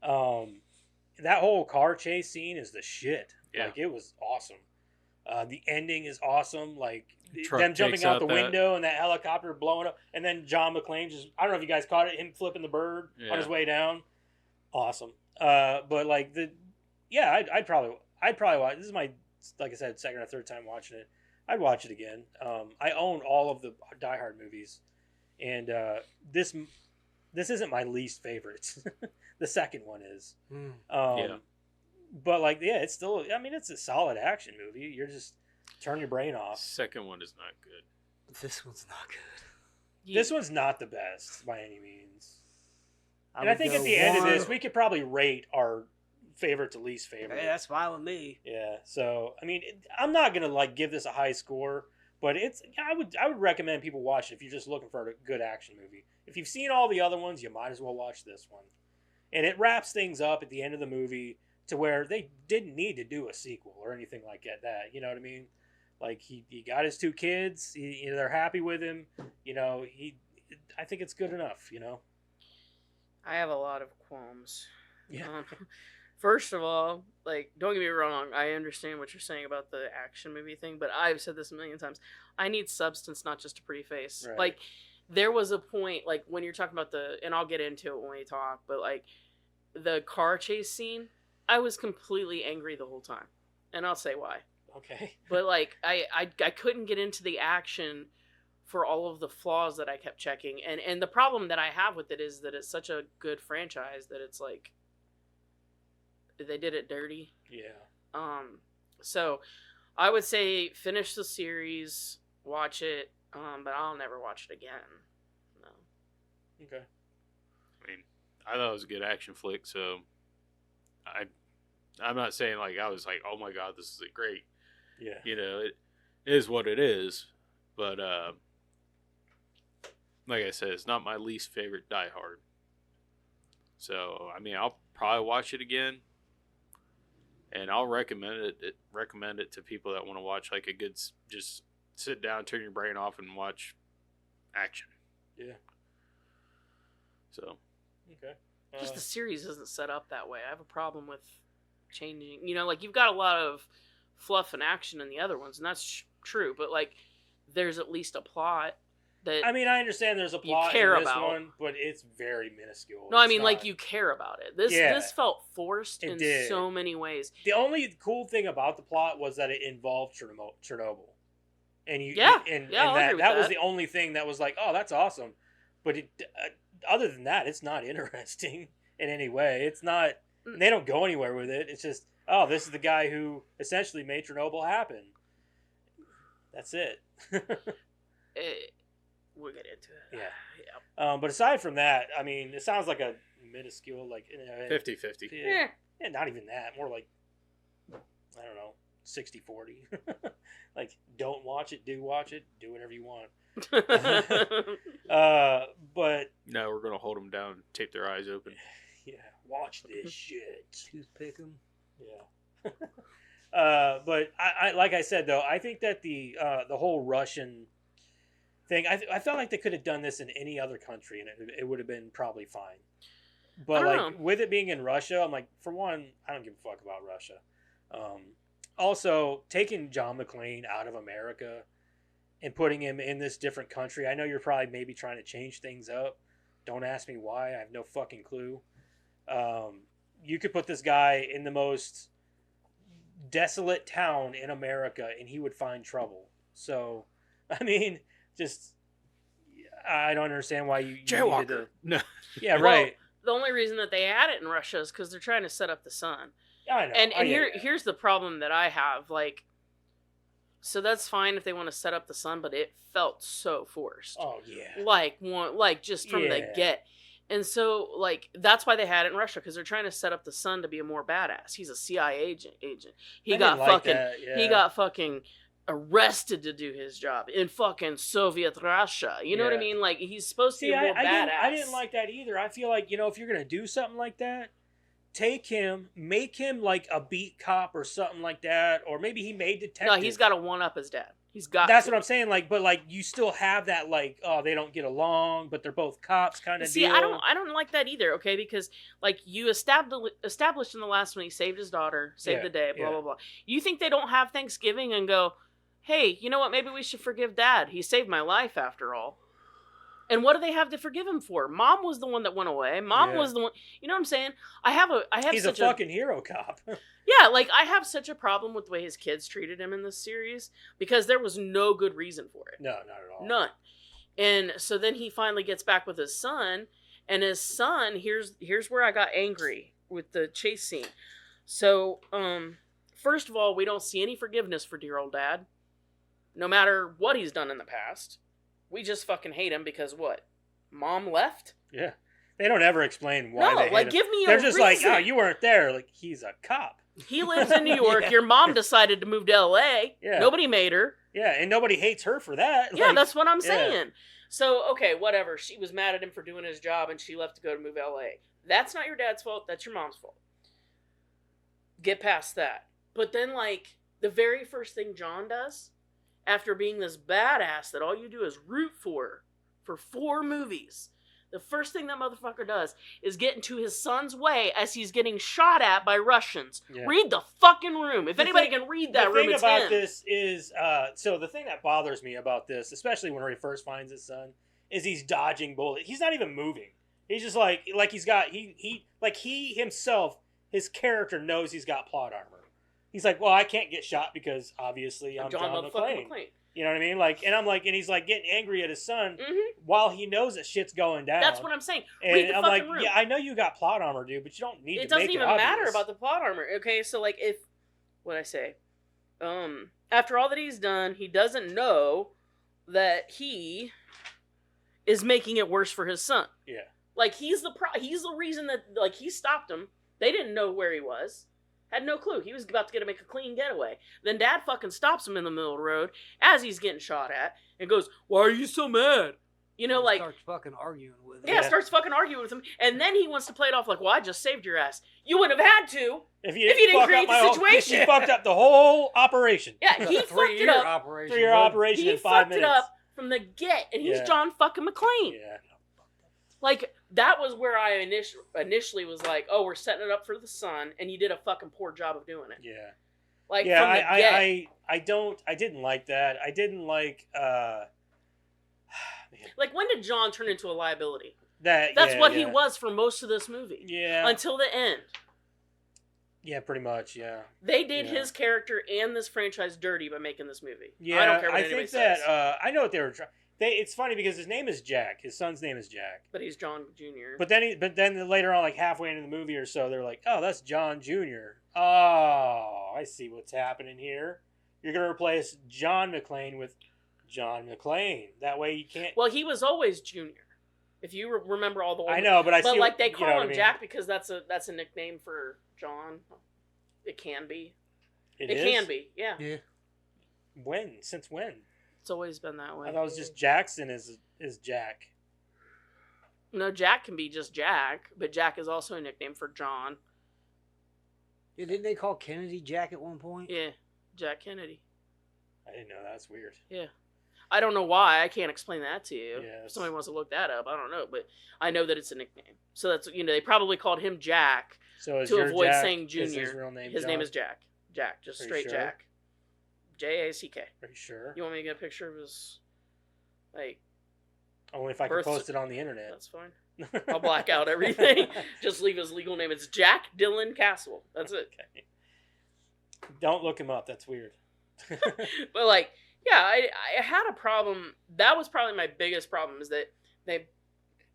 That whole car chase scene is the shit. Yeah. Like, it was awesome. The ending is awesome. Like, Truck them jumping takes out out the that- window and that helicopter blowing up, and then John McClane just, I don't know if you guys caught it, him flipping the bird on his way down. Awesome. But like I'd probably watch. This is my, like I said, second or third time watching it. I'd watch it again. I own all of the Die Hard movies, and this isn't my least favorite. The second one is. Yeah. But like, yeah, it's still. I mean, it's a solid action movie. You're just turn your brain off. second one is not good. This one's not good. This one's not the best by any means. And I would think go at the end of one- this, we could probably rate our favorite to least favorite. Hey, that's fine with me. Yeah. So I mean, I'm not gonna like give this a high score, but I would recommend people watch it if you're just looking for a good action movie. If you've seen all the other ones, you might as well watch this one. And it wraps things up at the end of the movie to where they didn't need to do a sequel or anything like that. You know what I mean? Like he got his 2 kids. They're happy with him. I think it's good enough. I have a lot of qualms. Yeah. First of all, like, don't get me wrong, I understand what you're saying about the action movie thing, but I've said this a million times. I need substance, not just a pretty face. Right. Like, there was a point, like, when you're talking about and I'll get into it when we talk, but, like, the car chase scene, I was completely angry the whole time. And I'll say why. Okay. But, like, I couldn't get into the action for all of the flaws that I kept checking. And the problem that I have with it is that it's such a good franchise that it's like, they did it dirty. Yeah. So I would say finish the series, watch it, but I'll never watch it again. No. Okay. I mean, I thought it was a good action flick, so I'm not saying like I was like, oh my god, this is great. Yeah. It is what it is, but like I said, it's not my least favorite Die Hard. So I mean, I'll probably watch it again, and I'll recommend it to people that want to watch like a good, just sit down, turn your brain off, and watch action. Yeah. So. Okay. Just the series isn't set up that way. I have a problem with changing. Like, you've got a lot of fluff and action in the other ones, and that's true. But like, there's at least a plot that. I mean, I understand there's a plot care in this about. one, but it's very minuscule. No, I It's mean, not- like, you care about it. This Yeah. this felt forced It in did. so many ways. The only cool thing about the plot was that it involved Chernobyl, and Yeah. and I'll agree with that was that. the only thing that was like, oh, that's awesome. But other than that, it's not interesting in any way. It's not. They don't go anywhere with it. It's just, oh, this is the guy who essentially made Chernobyl happen. That's it. We'll get into it. Yeah. But aside from that, I mean, it sounds like a minuscule, like 50-50. Yeah, not even that. More like, I don't know, 60-40. Like, don't watch it, do watch it, do whatever you want. But No, we're gonna hold them down, and tape their eyes open. yeah, watch this shit. Toothpick 'em. Yeah. But I like I said though, I think that the whole Russian thing, I felt like they could have done this in any other country and it would have been probably fine. But I don't like with it being in Russia, I'm like, for one, I don't give a fuck about Russia. Also, taking John McClane out of America and putting him in this different country, I know you're probably maybe trying to change things up. Don't ask me why. I have no fucking clue. You could put this guy in the most desolate town in America and he would find trouble. So, I mean, just, I don't understand why you needed Jaywalker. to... No. Yeah, Well, right. The only reason that they had it in Russia is because they're trying to set up the sun. I know. And I get it. here's the problem that I have. Like, So that's fine if they want to set up the son, but it felt so forced. Oh yeah. Like just from the get. And so, like, that's why they had it in Russia, because they're trying to set up the son to be a more badass. He's a CIA agent. He got fucking arrested to do his job in fucking Soviet Russia. You know what I mean? Like, he's supposed to be more badass. I didn't like that either. I feel like, if you're gonna do something like that, take him, make him like a beat cop or something like that, or maybe he made detective. No, he's got to one up his dad. He's got. That's what I'm saying. Like, but like, you still have that like, oh, they don't get along, but they're both cops kind of deal. See, I don't like that either. Okay, because like you established in the last one, he saved his daughter, saved the day, blah blah blah. You think they don't have Thanksgiving and go, hey, you know what? Maybe we should forgive Dad. He saved my life after all. And what do they have to forgive him for? Mom was the one that went away. Mom was the one. You know what I'm saying? He's a fucking hero cop. Yeah, like, I have such a problem with the way his kids treated him in this series, because there was no good reason for it. No, not at all. None. And so then he finally gets back with his son, and his son, here's where I got angry with the chase scene. So, first of all, we don't see any forgiveness for dear old Dad, no matter what he's done in the past. We just fucking hate him because what? Mom left? Yeah. They don't ever explain why they hate him. Give me They're a just reason. like, oh, you weren't there. Like, he's a cop. He lives in New York. Your mom decided to move to L.A. Yeah. Nobody made her. Yeah, and nobody hates her for that. Yeah, that's what I'm saying. So, okay, whatever. She was mad at him for doing his job, and she left to go to move to L.A. That's not your dad's fault. That's your mom's fault. Get past that. But then, like, the very first thing John does, after being this badass that all you do is root for 4 movies, the first thing that motherfucker does is get into his son's way as he's getting shot at by Russians. Yeah. Read the fucking room. If anybody can read that room, it's him. The thing about this is, so the thing that bothers me about this, especially when he first finds his son, is he's dodging bullets. He's not even moving. He's just like he's got, he himself, his character knows he's got plot armor. He's like, well, I can't get shot because obviously I'm John McClane. You know what I mean? Like, and I'm like, and he's like getting angry at his son while he knows that shit's going down. That's what I'm saying. And read the I'm fucking like, room. yeah, I know you got plot armor, dude, but you don't need to make it obvious. It doesn't even matter about the plot armor. Okay, so like what'd I say? After all that he's done, he doesn't know that he is making it worse for his son. Yeah. Like, he's the reason that, like, he stopped him. They didn't know where he was. Had no clue. He was about to make a clean getaway. Then Dad fucking stops him in the middle of the road as he's getting shot at and goes, "Why are you so mad?" You know, like... Starts fucking arguing with him. Yeah, starts fucking arguing with him. And then he wants to play it off like, well, I just saved your ass. You wouldn't have had to if you didn't create the situation. He fucked up the whole operation. Yeah, he fucked it up. 3-year operation in 5 minutes. He fucked it up from the get, and he's John fucking McClane. Yeah. Like, that was where I initially was like, oh, we're setting it up for the son, and you did a fucking poor job of doing it. Yeah. Like, from the get. I didn't like that. I didn't like, like, when did John turn into a liability? That's what he was for most of this movie. Yeah. Until the end. Yeah, pretty much, yeah. They did his character and this franchise dirty by making this movie. Yeah, I don't care what anybody says. I know what they were trying. It's funny because his name is Jack. His son's name is Jack. But he's John Jr. But then later on, like halfway into the movie or so, they're like, "Oh, that's John Jr." Oh, I see what's happening here. You're gonna replace John McClane with John McClane. That way you can't. Well, he was always Junior. If you remember all the old... I know, but they call him Jack because that's a nickname for John. It can be. It can be. Yeah. Yeah. When? Since when? It's always been that way. I thought it was just Jackson is Jack. No, Jack can be just Jack, but Jack is also a nickname for John. Yeah, didn't they call Kennedy Jack at one point? Yeah, Jack Kennedy. I didn't know. That's weird. Yeah. I don't know why. I can't explain that to you. Yeah, if somebody wants to look that up, I don't know. But I know that it's a nickname. So that's, they probably called him Jack to avoid saying Junior. His real name His name is Jack. Jack. Just straight Jack. Jack. Are you sure? You want me to get a picture of his, like... Only if I can post it on the internet. That's fine. I'll black out everything. Just leave his legal name. It's Jack Dylan Castle. That's it. Okay. Don't look him up. That's weird. But, like... Yeah, I had a problem. That was probably my biggest problem, is that they,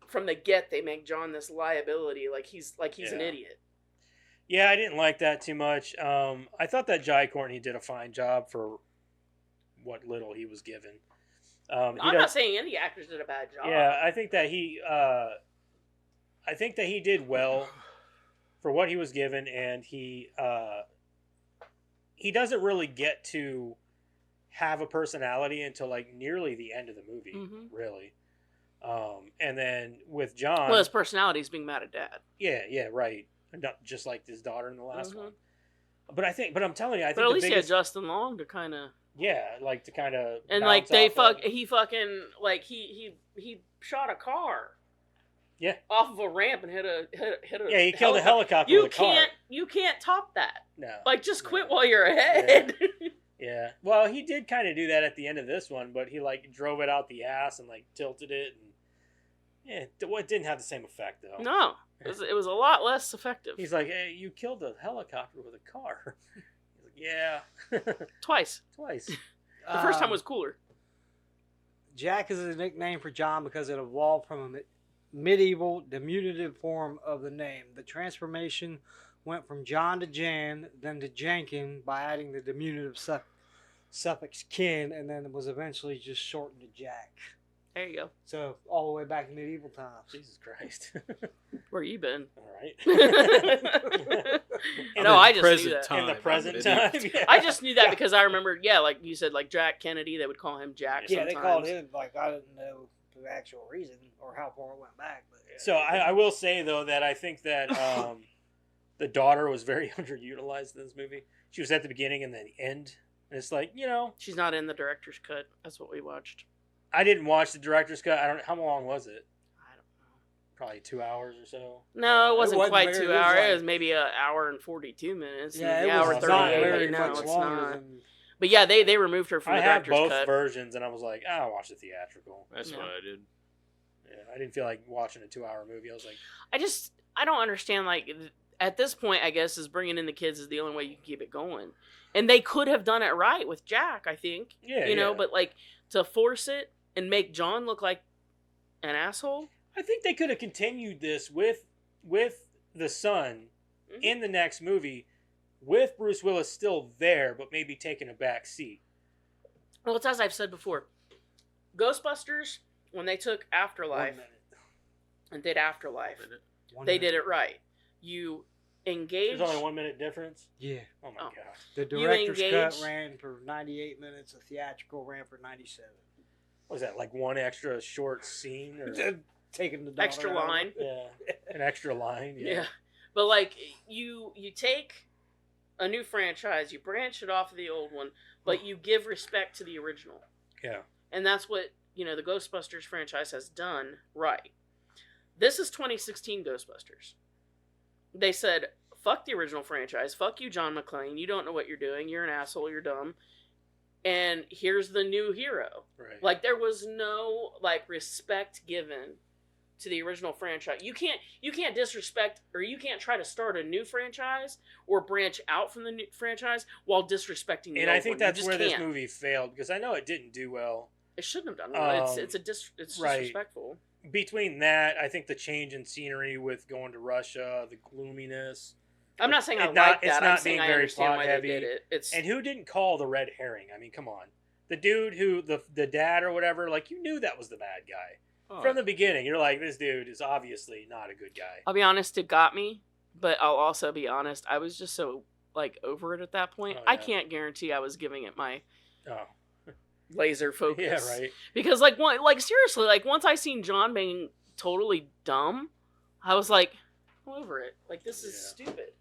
from the get, they make John this liability, like he's an idiot. Yeah, I didn't like that too much. I thought that Jai Courtney did a fine job for what little he was given. I'm not saying any actors did a bad job. Yeah, I think that he did well for what he was given, and he doesn't really get to have a personality until like nearly the end of the movie, really. And then with John, well, his personality is being mad at Dad. Yeah, right. Not just like his daughter in the last one. But I'm telling you, I think. But at least he had Justin Long to kind of. Yeah, like to kind of. And like he fucking like he shot a car. Yeah. Off of a ramp and hit a. Yeah, he killed a helicopter with a car. You can't top that. No. Like just quit while you're ahead. Yeah. Well, he did kind of do that at the end of this one, but he like drove it out the ass and like tilted it, and it didn't have the same effect though. No, it was a lot less effective. He's like, "Hey, you killed a helicopter with a car." He's like, "Yeah." Twice. The first time was cooler. Jack is a nickname for John because it evolved from a medieval diminutive form of the name. The transformation went from John to Jan, then to Jankin by adding the diminutive suffix kin, and then it was eventually just shortened to Jack. There you go. So all the way back in medieval times. Jesus Christ. Where you been? All right. No, I just knew that. In the present time. Yeah. I just knew that because I remember, like you said, like Jack Kennedy, they would call him Jack. Yeah, sometimes. they called him, like, I didn't know the actual reason or how far it went back. But So I will say, though, that I think that the daughter was very underutilized in this movie. She was at the beginning and the end. And it's like, she's not in the director's cut. That's what we watched. I didn't watch the director's cut. I don't. How long was it? I don't know. Probably 2 hours or so. No, it wasn't quite 2 hours. Like, it was maybe an hour and 42 minutes. Yeah, an it hour was 38. not very No, much it's longer not. than... But yeah, they removed her from the I have director's both cut. versions, and I was like, I'll watch the theatrical. That's what I did. Yeah, I didn't feel like watching a 2-hour movie. I was like, I don't understand, like, at this point, I guess, is bringing in the kids is the only way you can keep it going. And they could have done it right with Jack, I think. Yeah, you know, but, like, to force it and make John look like an asshole? I think they could have continued this with the son in the next movie, with Bruce Willis still there, but maybe taking a back seat. Well, it's as I've said before. Ghostbusters, when they took Afterlife and did Afterlife, they did it right. You engage... There's only 1 minute difference? Yeah. Oh my God. The director's cut ran for 98 minutes. The theatrical ran for 97. What was that, like one extra short scene? Or... Taking the extra line. Yeah. An extra line. Yeah. But, like, you take a new franchise, you branch it off of the old one, but you give respect to the original. Yeah. And that's what, the Ghostbusters franchise has done right. This is 2016 Ghostbusters. They said, fuck the original franchise. Fuck you, John McClane. You don't know what you're doing. You're an asshole. You're dumb. And here's the new hero. Right. Like, there was no, like, respect given to the original franchise. You can't disrespect, or you can't try to start a new franchise or branch out from the new franchise while disrespecting the old one. I think that's where this movie failed, because I know it didn't do well. It shouldn't have done well. It's disrespectful. Between that, I think the change in scenery with going to Russia, the gloominess. I'm not saying I like that. I'm saying I understand why they did it. And who didn't call the red herring? I mean, come on. The dude who, the dad or whatever, like, you knew that was the bad guy. From the beginning, you're like, this dude is obviously not a good guy. I'll be honest, it got me, but I'll also be honest, I was just so, like, over it at that point. I can't guarantee I was giving it my laser focus. Yeah, right. Because, like, seriously, like, once I seen John being totally dumb, I was like, I'm over it. Like, this is stupid.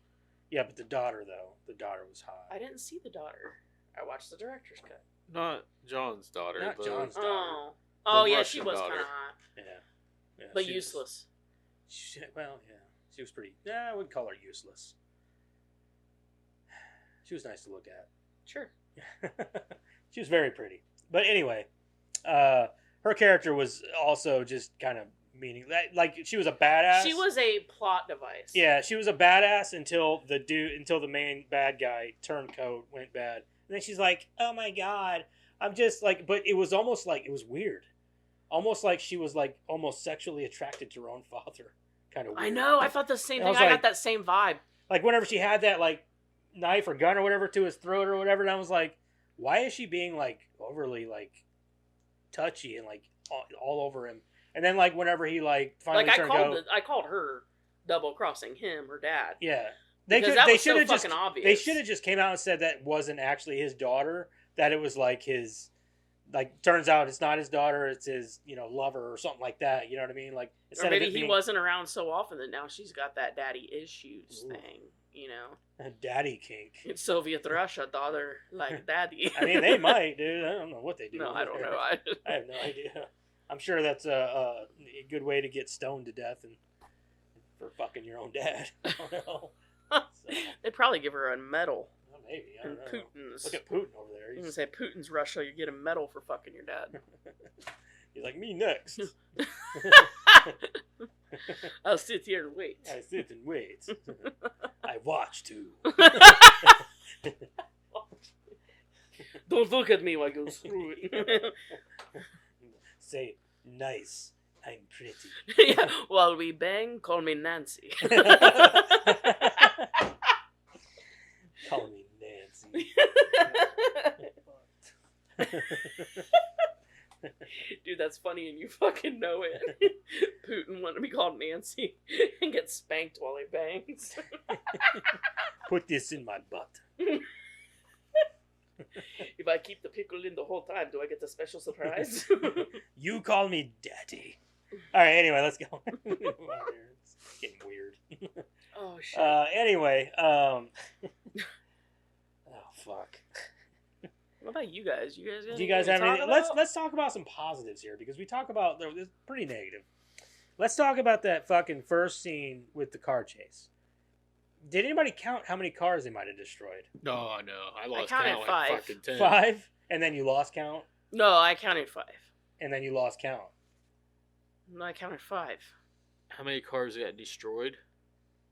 Yeah, but the daughter, though. The daughter was hot. I didn't see the daughter. I watched the director's cut. Not John's daughter. Not John's daughter. Oh, yeah, Russian she was daughter. kind of hot. Yeah. But useless. She was pretty... I wouldn't call her useless. She was nice to look at. Sure. She was very pretty. But anyway, her character was also just kind of meaningless. Like, she was a badass. She was a plot device. Yeah, she was a badass until the main bad guy, turncoat, went bad. And then she's like, oh my God... I'm just like, but it was almost like, it was weird. Almost like she was like almost sexually attracted to her own father. Kind of weird. I know, I thought the same thing. I got that same vibe. Like whenever she had that like knife or gun or whatever to his throat or whatever, and I was like, why is she being like overly like touchy and like all over him? And then like whenever he like finally Like I I called her double crossing him, her dad. yeah, They should have just obvious. They should have just came out and said that wasn't actually his daughter. That it was like his, like turns out it's not his daughter. It's his lover or something like that. You know what I mean? Like or maybe he wasn't around so often that now she's got that daddy issues thing. You know, daddy kink. In Soviet Russia, daughter like daddy. I mean, they might, dude. I don't know what they do. No, I don't know. I have no idea. I'm sure that's a good way to get stoned to death and for fucking your own dad. I don't know. So, They'd probably give her a medal. well, maybe. I don't know. Putin's. Look at Putin over there. You can say Putin's Russia, you get a medal for fucking your dad. He's like, me next. I'll sit here and wait. I sit and wait. I watch too. Don't look at me while I go through it. Say, nice. I'm pretty. Yeah, while we bang, call me Nancy. Call me Nancy. Dude, that's funny and you fucking know it. Putin wanted to be called Nancy and get spanked while he bangs. Put this in my butt. If I keep the pickle in the whole time, do I get the special surprise? You call me daddy. All right, anyway, let's go. It's getting weird. Oh, shit. Anyway, oh, fuck. What about you guys? Do you guys have anything? Let's talk about some positives here because we talk about it's pretty negative. Let's talk about that fucking first scene with the car chase. Did anybody count how many cars they might have destroyed? No, I lost counted count 5. like fucking 10. 5, and then you lost count, No, I counted 5. and then you lost count. No, I counted 5. How many cars got destroyed?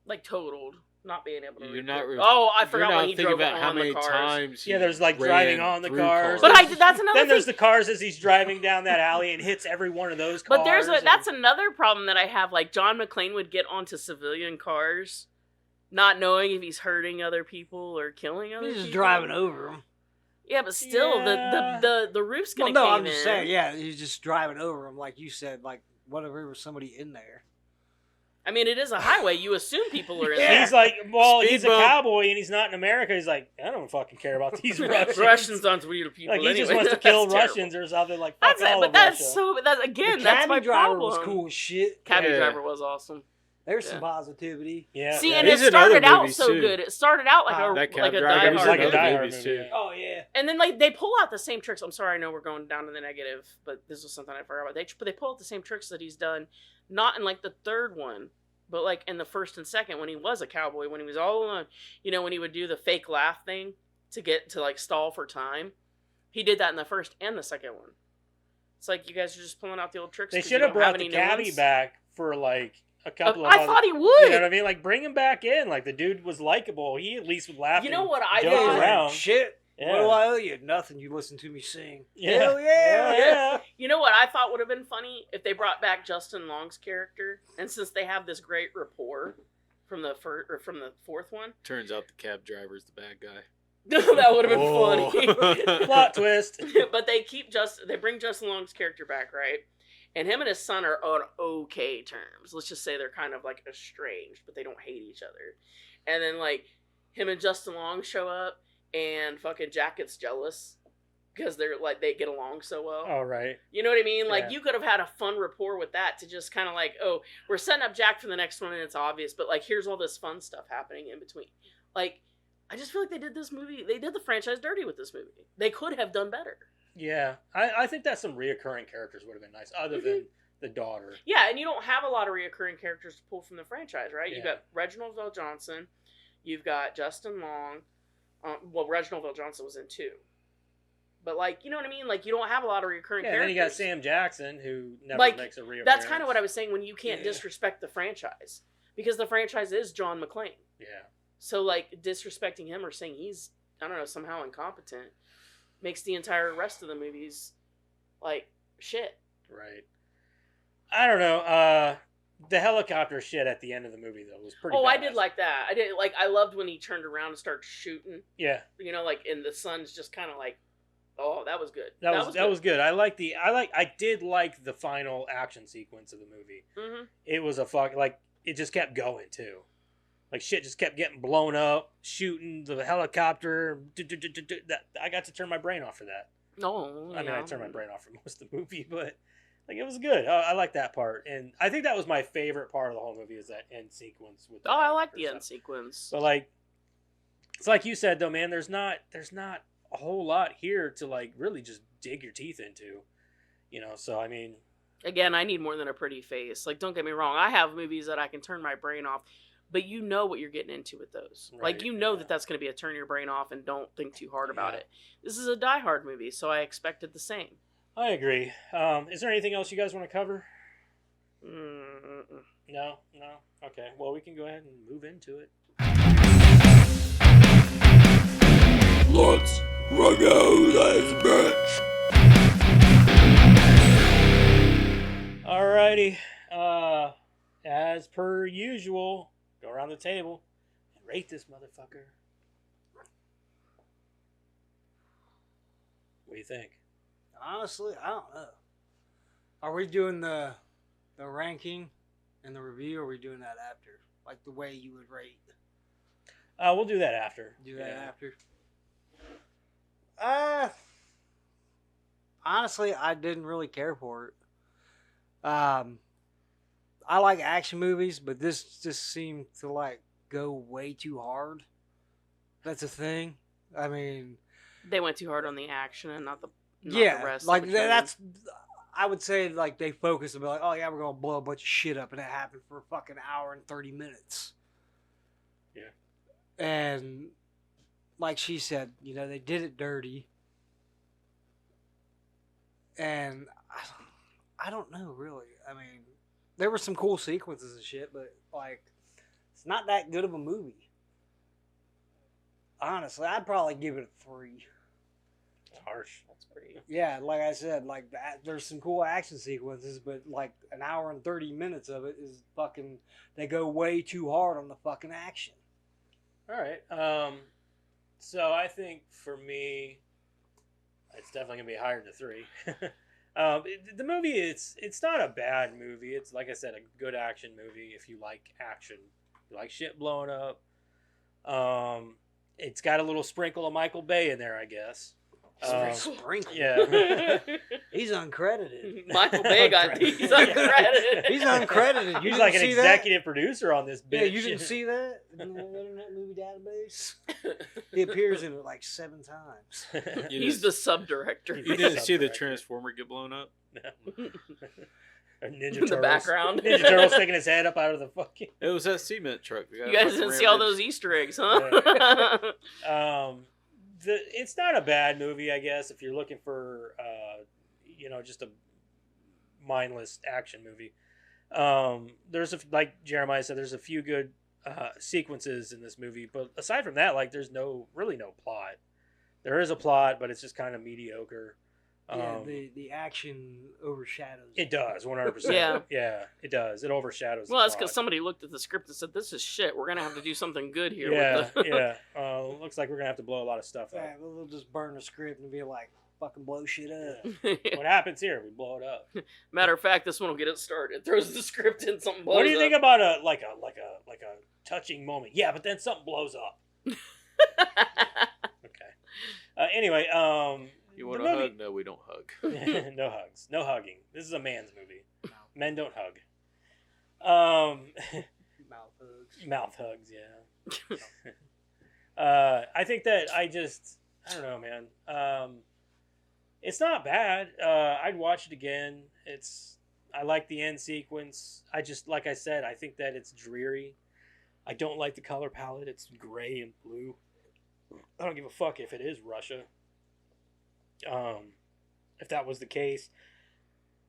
Like totaled, not being able to. You're not. Oh, I You're forgot not when he thinking drove about on how many the cars. times. Yeah, there's like ran driving on the through cars. But that's another Then thing. there's the cars as he's driving down that alley and hits every one of those cars. But that's another problem that I have. Like John McClane would get onto civilian cars, not knowing if he's hurting other people or killing other people. He's just driving over them. Yeah, but still, Yeah. the roof's gonna Well, no, cave I'm just in. saying, yeah, he's just driving over them, like you said, like whatever, there was somebody in there. I mean, it is a highway. You assume people are in Yeah. there. He's like, well, Speed he's a bump. cowboy and he's not in America. He's like, I don't fucking care about these Russians. Russians aren't real people. Like he just anyway. wants to kill That's terrible. Russians or something. Like fuck That's it. all But of that's Russia. so. That's again. The That's my cabby driver problem. was cool as shit. Cabby Yeah. driver was awesome. There's Yeah. some positivity. Yeah. See, yeah. and He's it in other started out movies, so too. good. It started out like That cab like a driver Die was He's Hard like a in other Die movie. Hard movies, movie. too. Yeah. Oh yeah. And then like they pull out the same tricks. I'm sorry, I know we're going down to the negative, but this was something I forgot about. But they pull out the same tricks that he's done, not in like the third one, but like in the first and second when he was a cowboy, when he was all alone. You know, when he would do the fake laugh thing to get to like stall for time. He did that in the first and the second one. It's like you guys are just pulling out the old tricks. They 'cause should you have don't have brought the any new cabbie ones. back for like a couple of I other- thought he would. You know what I mean? Like bring him back in. Like the dude was likable. He at least would laugh. You know and what I joke thought? around. Shit. Yeah. What do I owe you? Nothing. You listen to me sing. Yeah. Hell yeah. Yeah. You know what I thought would have been funny if they brought back Justin Long's character, and since they have this great rapport from the fourth one, Turns out the cab driver's the bad guy. that would have been Oh. funny. Plot twist. But they bring Justin Long's character back, right? And him and his son are on okay terms. Let's just say they're kind of like estranged, but they don't hate each other. And then like him and Justin Long show up, and fucking Jack gets jealous because they're like they get along so well. All right. You know what I mean? Like Yeah. you could have had a fun rapport with that to just kind of like, oh, we're setting up Jack for the next one, and it's obvious, but like here's all this fun stuff happening in between. Like I just feel like they did the franchise dirty with this movie. They could have done better. Yeah. I think that some reoccurring characters would have been nice, other than the daughter. Yeah, and you don't have a lot of reoccurring characters to pull from the franchise, right? Yeah. You've got Reginald Vell Johnson, you've got Justin Long. Well, Reginald Vell Johnson was in 2. But, like, you know what I mean? Like, you don't have a lot of recurring Yeah, and then characters. you got Sam Jackson, who never Like, makes a reappearance. That's kind of what I was saying when you can't Yeah. disrespect the franchise. Because the franchise is John McClane. Yeah. So, like, disrespecting him or saying he's, I don't know, somehow incompetent makes the entire rest of the movies, like, shit. Right. I don't know. The helicopter shit at the end of the movie, though, was pretty I badass. did like that. I loved when he turned around and started shooting. Yeah. You know, like, and the sun's just kind of, like, Oh, that was good. That was good. I did like the final action sequence of the movie. Mm-hmm. It was it just kept going too. Like shit just kept getting blown up, shooting the helicopter. I got to turn my brain off for that. No, I mean, I turned my brain off for most of the movie, but like it was good. I like that part, and I think that was my favorite part of the whole movie is that end sequence. With I like the end sequence. But like, it's like you said though, man. There's not a whole lot here to like really just dig your teeth into, you know. So I mean, again, I need more than a pretty face. Like, don't get me wrong. I have movies that I can turn my brain off, but you know what you're getting into with those. Right, like, you know that that's going to be a turn your brain off and don't think too hard about it. This is a Die Hard movie, so I expected the same. I agree. Is there anything else you guys want to cover? No. Okay. Well, we can go ahead and move into it. Let's rock out this bitch. Alrighty. As per usual, go around the table and rate this motherfucker. What do you think? Honestly, I don't know. Are we doing the ranking and the review, or are we doing that after? Like the way you would rate? We'll do that after. Do that after? Honestly, I didn't really care for it. I like action movies, but this just seemed to like go way too hard. That's a thing. I mean, they went too hard on the action and not the rest. Like that's. I would say like they focused and be like, oh yeah, we're gonna blow a bunch of shit up, and it happened for a fucking hour and 30 minutes. Yeah. And like she said, you know, they did it dirty. And I don't know, really. I mean, there were some cool sequences and shit, but like, it's not that good of a movie. Honestly, I'd probably give it a 3. Harsh. That's pretty. Yeah, like I said, like that. There's some cool action sequences, but like an hour and 30 minutes of it is fucking. They go way too hard on the fucking action. All right. So I think for me, it's definitely gonna be higher than 3. The movie, it's not a bad movie. It's like I said, a good action movie. If you like action, you like shit blowing up. It's got a little sprinkle of Michael Bay in there, I guess. Sprinkle. Yeah. He's uncredited. Michael Bay got he's uncredited. He's uncredited. He's like an executive producer on this bitch. Yeah, you didn't see that in the Internet Movie Database? He appears in it like 7 times. He's the sub-director. You didn't see the Transformer get blown up? No. Or Ninja In Turtles. the background. Ninja Turtle sticking his head up out of the fucking... It was that cement truck. You guys didn't see all those Easter eggs, huh? Yeah. It's not a bad movie, I guess, if you're looking for, just a mindless action movie. Like Jeremiah said, there's a few good sequences in this movie, but aside from that, like, there's really no plot. There is a plot, but it's just kind of mediocre. Yeah, the action overshadows. It does, 100%. Yeah, it does. It overshadows. Well, that's because somebody looked at the script and said, "This is shit. We're gonna have to do something good here." Yeah, with the... yeah. Looks like we're gonna have to blow a lot of stuff up. Yeah, we'll just burn the script and be like, "Fucking blow shit up." What happens here? We blow it up. Matter of fact, this one will get it started. Throws the script in, something blows up. What do you think about a touching moment? Yeah, but then something blows up. Okay. Anyway, you want a hug? No, we don't hug. No hugs. No hugging. This is a man's movie. No. Men don't hug. Mouth hugs. Mouth hugs, yeah. I think that I don't know, man. It's not bad. I'd watch it again. I like the end sequence. Like I said, I think that it's dreary. I don't like the color palette. It's gray and blue. I don't give a fuck if it is Russia. If that was the case,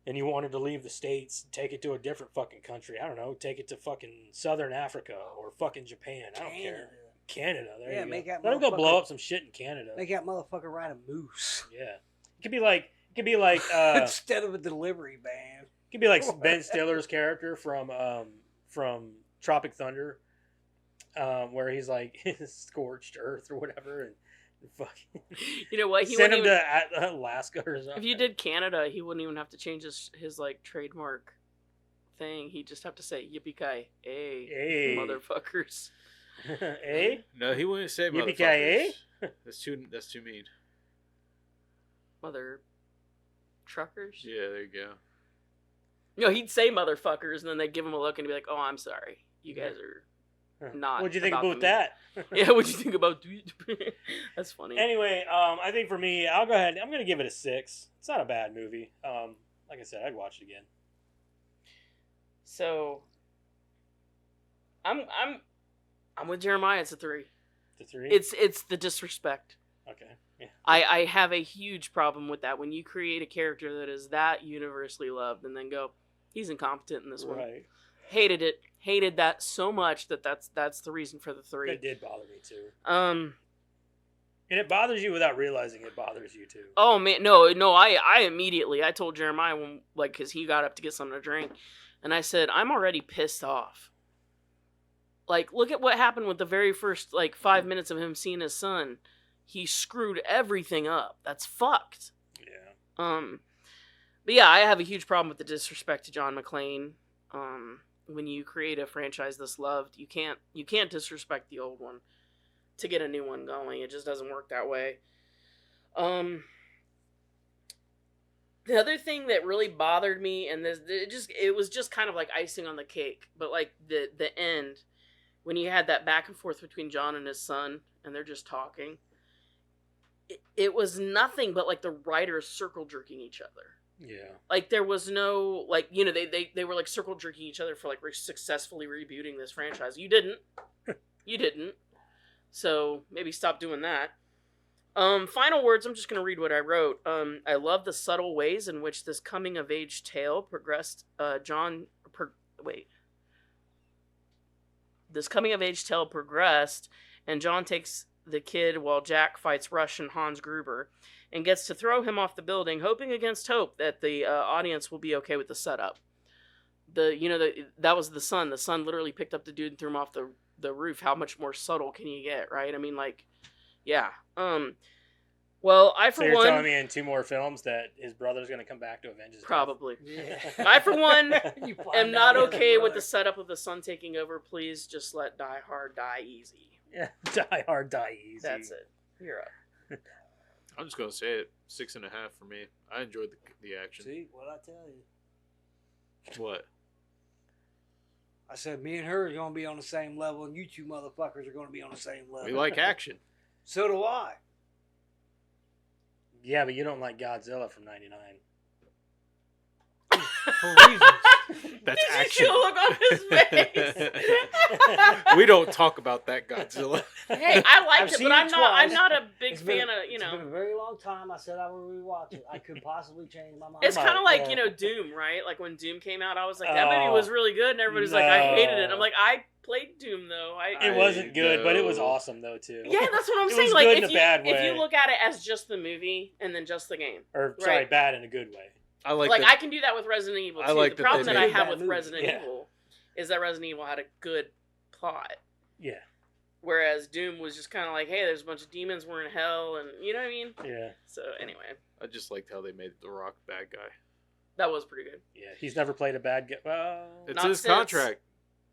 and you wanted to leave the States, take it to a different fucking country. I don't know, take it to fucking Southern Africa or fucking Japan. I don't care. Canada, there you go. Make that Let them go blow up some shit in Canada. Make that motherfucker ride a moose. Yeah, it could be like instead of a delivery van. It could be like Ben Stiller's character from Tropic Thunder, where he's like scorched earth or whatever, and Fucking You know what? He send him wouldn't even, to Alaska or something. if you did Canada, he wouldn't even have to change his like trademark thing. He'd just have to say "Yippee-ki-yay, Hey. motherfuckers." Eh? No, he wouldn't say Yippee-ki-yay? motherfuckers. That's too mean. Mother truckers. Yeah, there you go. No, he'd say motherfuckers, and then they'd give him a look and be like, "Oh, I'm sorry, you guys are not." What'd you think about about the that? Yeah, what'd you think about? That's funny. Anyway, I think for me, I'll go ahead. I'm gonna give it a 6. It's not a bad movie. Like I said, I'd watch it again. So, I'm with Jeremiah. It's a 3. The 3. It's the disrespect. Okay. Yeah. I have a huge problem with that when you create a character that is that universally loved and then go, he's incompetent in this one. Right. Hated that so much that's the reason for the 3. That did bother me too. Um. And it bothers you without realizing it bothers you too. Oh man, no. I immediately I told Jeremiah when because he got up to get something to drink, and I said I'm already pissed off. Like, look at what happened with the very first 5 minutes of him seeing his son. He screwed everything up. That's fucked. Yeah. But yeah, I have a huge problem with the disrespect to John McClane. When you create a franchise this loved, you can't disrespect the old one to get a new one going. It just doesn't work that way. The other thing that really bothered me, and it was just kind of like icing on the cake, but like the end, when you had that back and forth between John and his son, and they're just talking, it was nothing but like the writers circle jerking each other. Yeah. Like there was no they were like circle jerking each other for like successfully rebooting this franchise. You didn't. So maybe stop doing that. Final words. I'm just gonna read what I wrote. I love the subtle ways in which this coming of age tale progressed. This coming of age tale progressed, and John takes the kid while Jack fights Rush and Hans Gruber, and gets to throw him off the building, hoping against hope that the audience will be okay with the setup. That was the son. The son literally picked up the dude and threw him off the roof. How much more subtle can you get, right? I mean, yeah. Well, So you're telling me in 2 more films that his brother's going to come back to avenge his death? Probably. Yeah. I, for one, You find am out not his okay with brother. the setup of the son taking over. Please just let Die Hard die easy. Yeah. Die hard, die easy. That's it. You're up. I'm just gonna say it 6.5 for me. I enjoyed the action. See what I tell you? What? I said me and her are gonna be on the same level, and you two motherfuckers are gonna be on the same level. We like action. So do I. Yeah, but you don't like Godzilla from '99. For reasons. That's Did action. you see the look on his face? We don't talk about that Godzilla. Hey, I liked I've it, seen but I'm it not. I'm twice. not a big It's been- fan of It's been a very long time. I said I would rewatch it. I could possibly change my mind. It's kind of like Yeah. Doom, right? Like when Doom came out, I was like, that movie was really good, and everybody's like, no. I hated it. I'm like, I played Doom though. It wasn't good, but it was know. awesome though too. Yeah, that's what I'm It saying. was Like good in if a you bad if way. you look at it as just the movie and then just the game, Or sorry, Right. bad in a good way. I like like that. I can do that with Resident Evil too. I like the that problem they that I made have that with movie. Resident Yeah. Evil is that Resident Evil had a good plot. Yeah. Whereas Doom was just kind of like, hey, there's a bunch of demons, we're in hell, and you know what I mean? Yeah. So anyway, I just liked how they made The Rock bad guy. that was pretty good. Yeah. He's never played a bad guy. Well, It's Not his since. contract.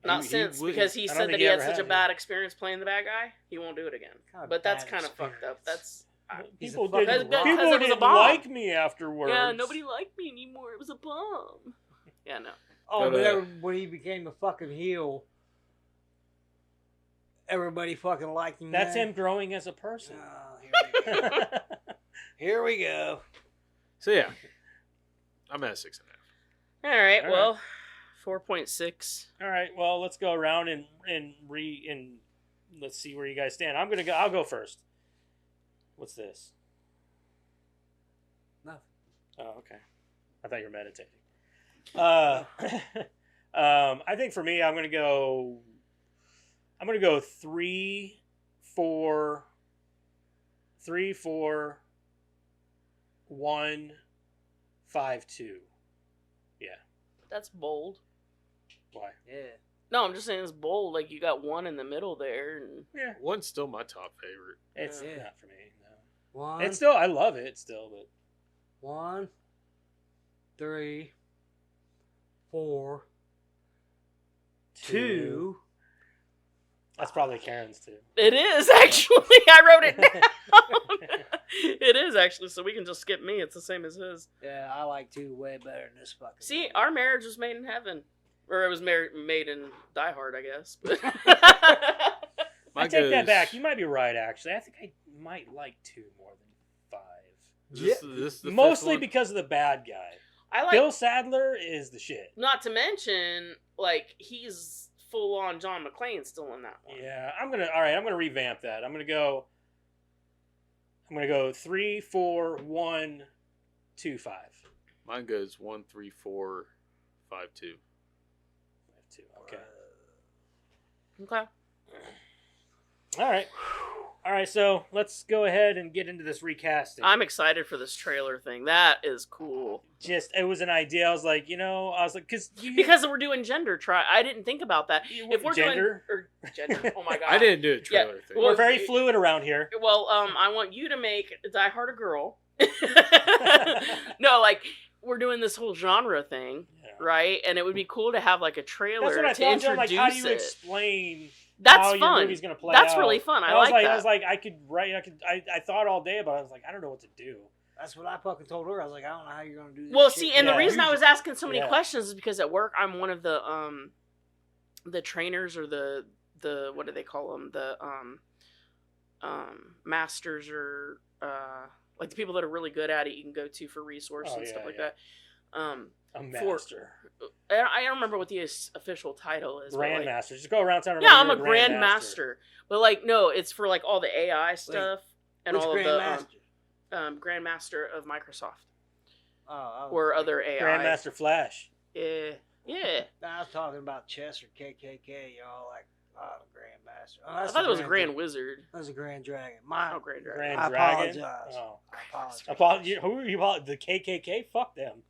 Not He since, wouldn't- because he I don't said think that he he had ever such a has, bad experience playing the bad guy, he won't do it again. Kind of But that's bad kind of fucked up. experience. That's He's people a fucking didn't, rock. Because people it was a didn't bomb. like me afterwards. yeah, nobody liked me anymore. It was a bomb. Yeah, no. Oh, But, but when he became a fucking heel, everybody fucking liked him. That's then. him growing as a person. Oh, here we go. Here we go. So yeah, I'm at 6.5. All right, All well, 4.6. All right, well, let's go around and let's see where you guys stand. I'll go first. What's this? Nothing. Oh, okay. I thought you were meditating. I think for me, I'm gonna go 3, 4, 1, 5, 2. Yeah. That's bold. Why? Yeah. No, I'm just saying it's bold. Like, you got one in the middle there. And Yeah. One's still my top favorite. It's Yeah. not for me. 1, It's still, I love it still, but 1, 3, 4, 2. that's probably Karen's too. It is actually. I wrote it down. It is actually, so we can just skip me. It's the same as his. Yeah, I like 2 way better than this fucking. See, movie. our marriage was made in heaven, or it was made in Die Hard, I guess. But I take that back. You might be right, actually. I think I might like 2 more than 5. This the Mostly fifth one? because of the bad guy. I like. Bill Sadler is the shit. Not to mention, like, he's full on John McClane still in that one. Yeah, I'm gonna revamp that. I'm gonna go 3, 4, 1, 2, 5. Mine goes 1, 3, 4, 5, 2. 2. Okay. Okay. All right. So let's go ahead and get into this recasting. I'm excited for this trailer thing. That is cool. It was an idea. I was like, because We're doing gender I didn't think about that. If we're gender. doing gender, oh my god, I didn't do a trailer thing. Well, We're very fluid around here. Well, I want you to make Die Hard a girl. No, like we're doing this whole genre thing, right? And it would be cool to have like a trailer That's what I to thought. introduce Like, how do you it. explain? That's how fun. Your movie's gonna play That's out. really fun. I was like that. I was like, I could write. I thought all day about it. I was like, I don't know what to do. That's what I fucking told her. I was like, I don't know how you're gonna do this. Well, shit. see, and the reason I was asking so many Yeah. questions is because at work I'm one of the trainers or the what do they call them, the masters or like the people that are really good at it you can go to for resource and stuff like that. A master, I don't remember what the official title is. Grandmaster. Just go around town. Yeah, I'm a Grandmaster, but like no, it's for like all the AI stuff and Which all of Grandmaster? the Grandmaster of Microsoft Oh, or other AI. Grandmaster Flash. Yeah. I was talking about chess or KKK. Y'all like, Grandmaster. Oh, I that's thought the it was a Grand Grand Wizard. That was a Grand Dragon. Oh, Grand Dragon. Grand I Dragon. apologize. Oh. I apologize. Who are you? The KKK? Fuck them.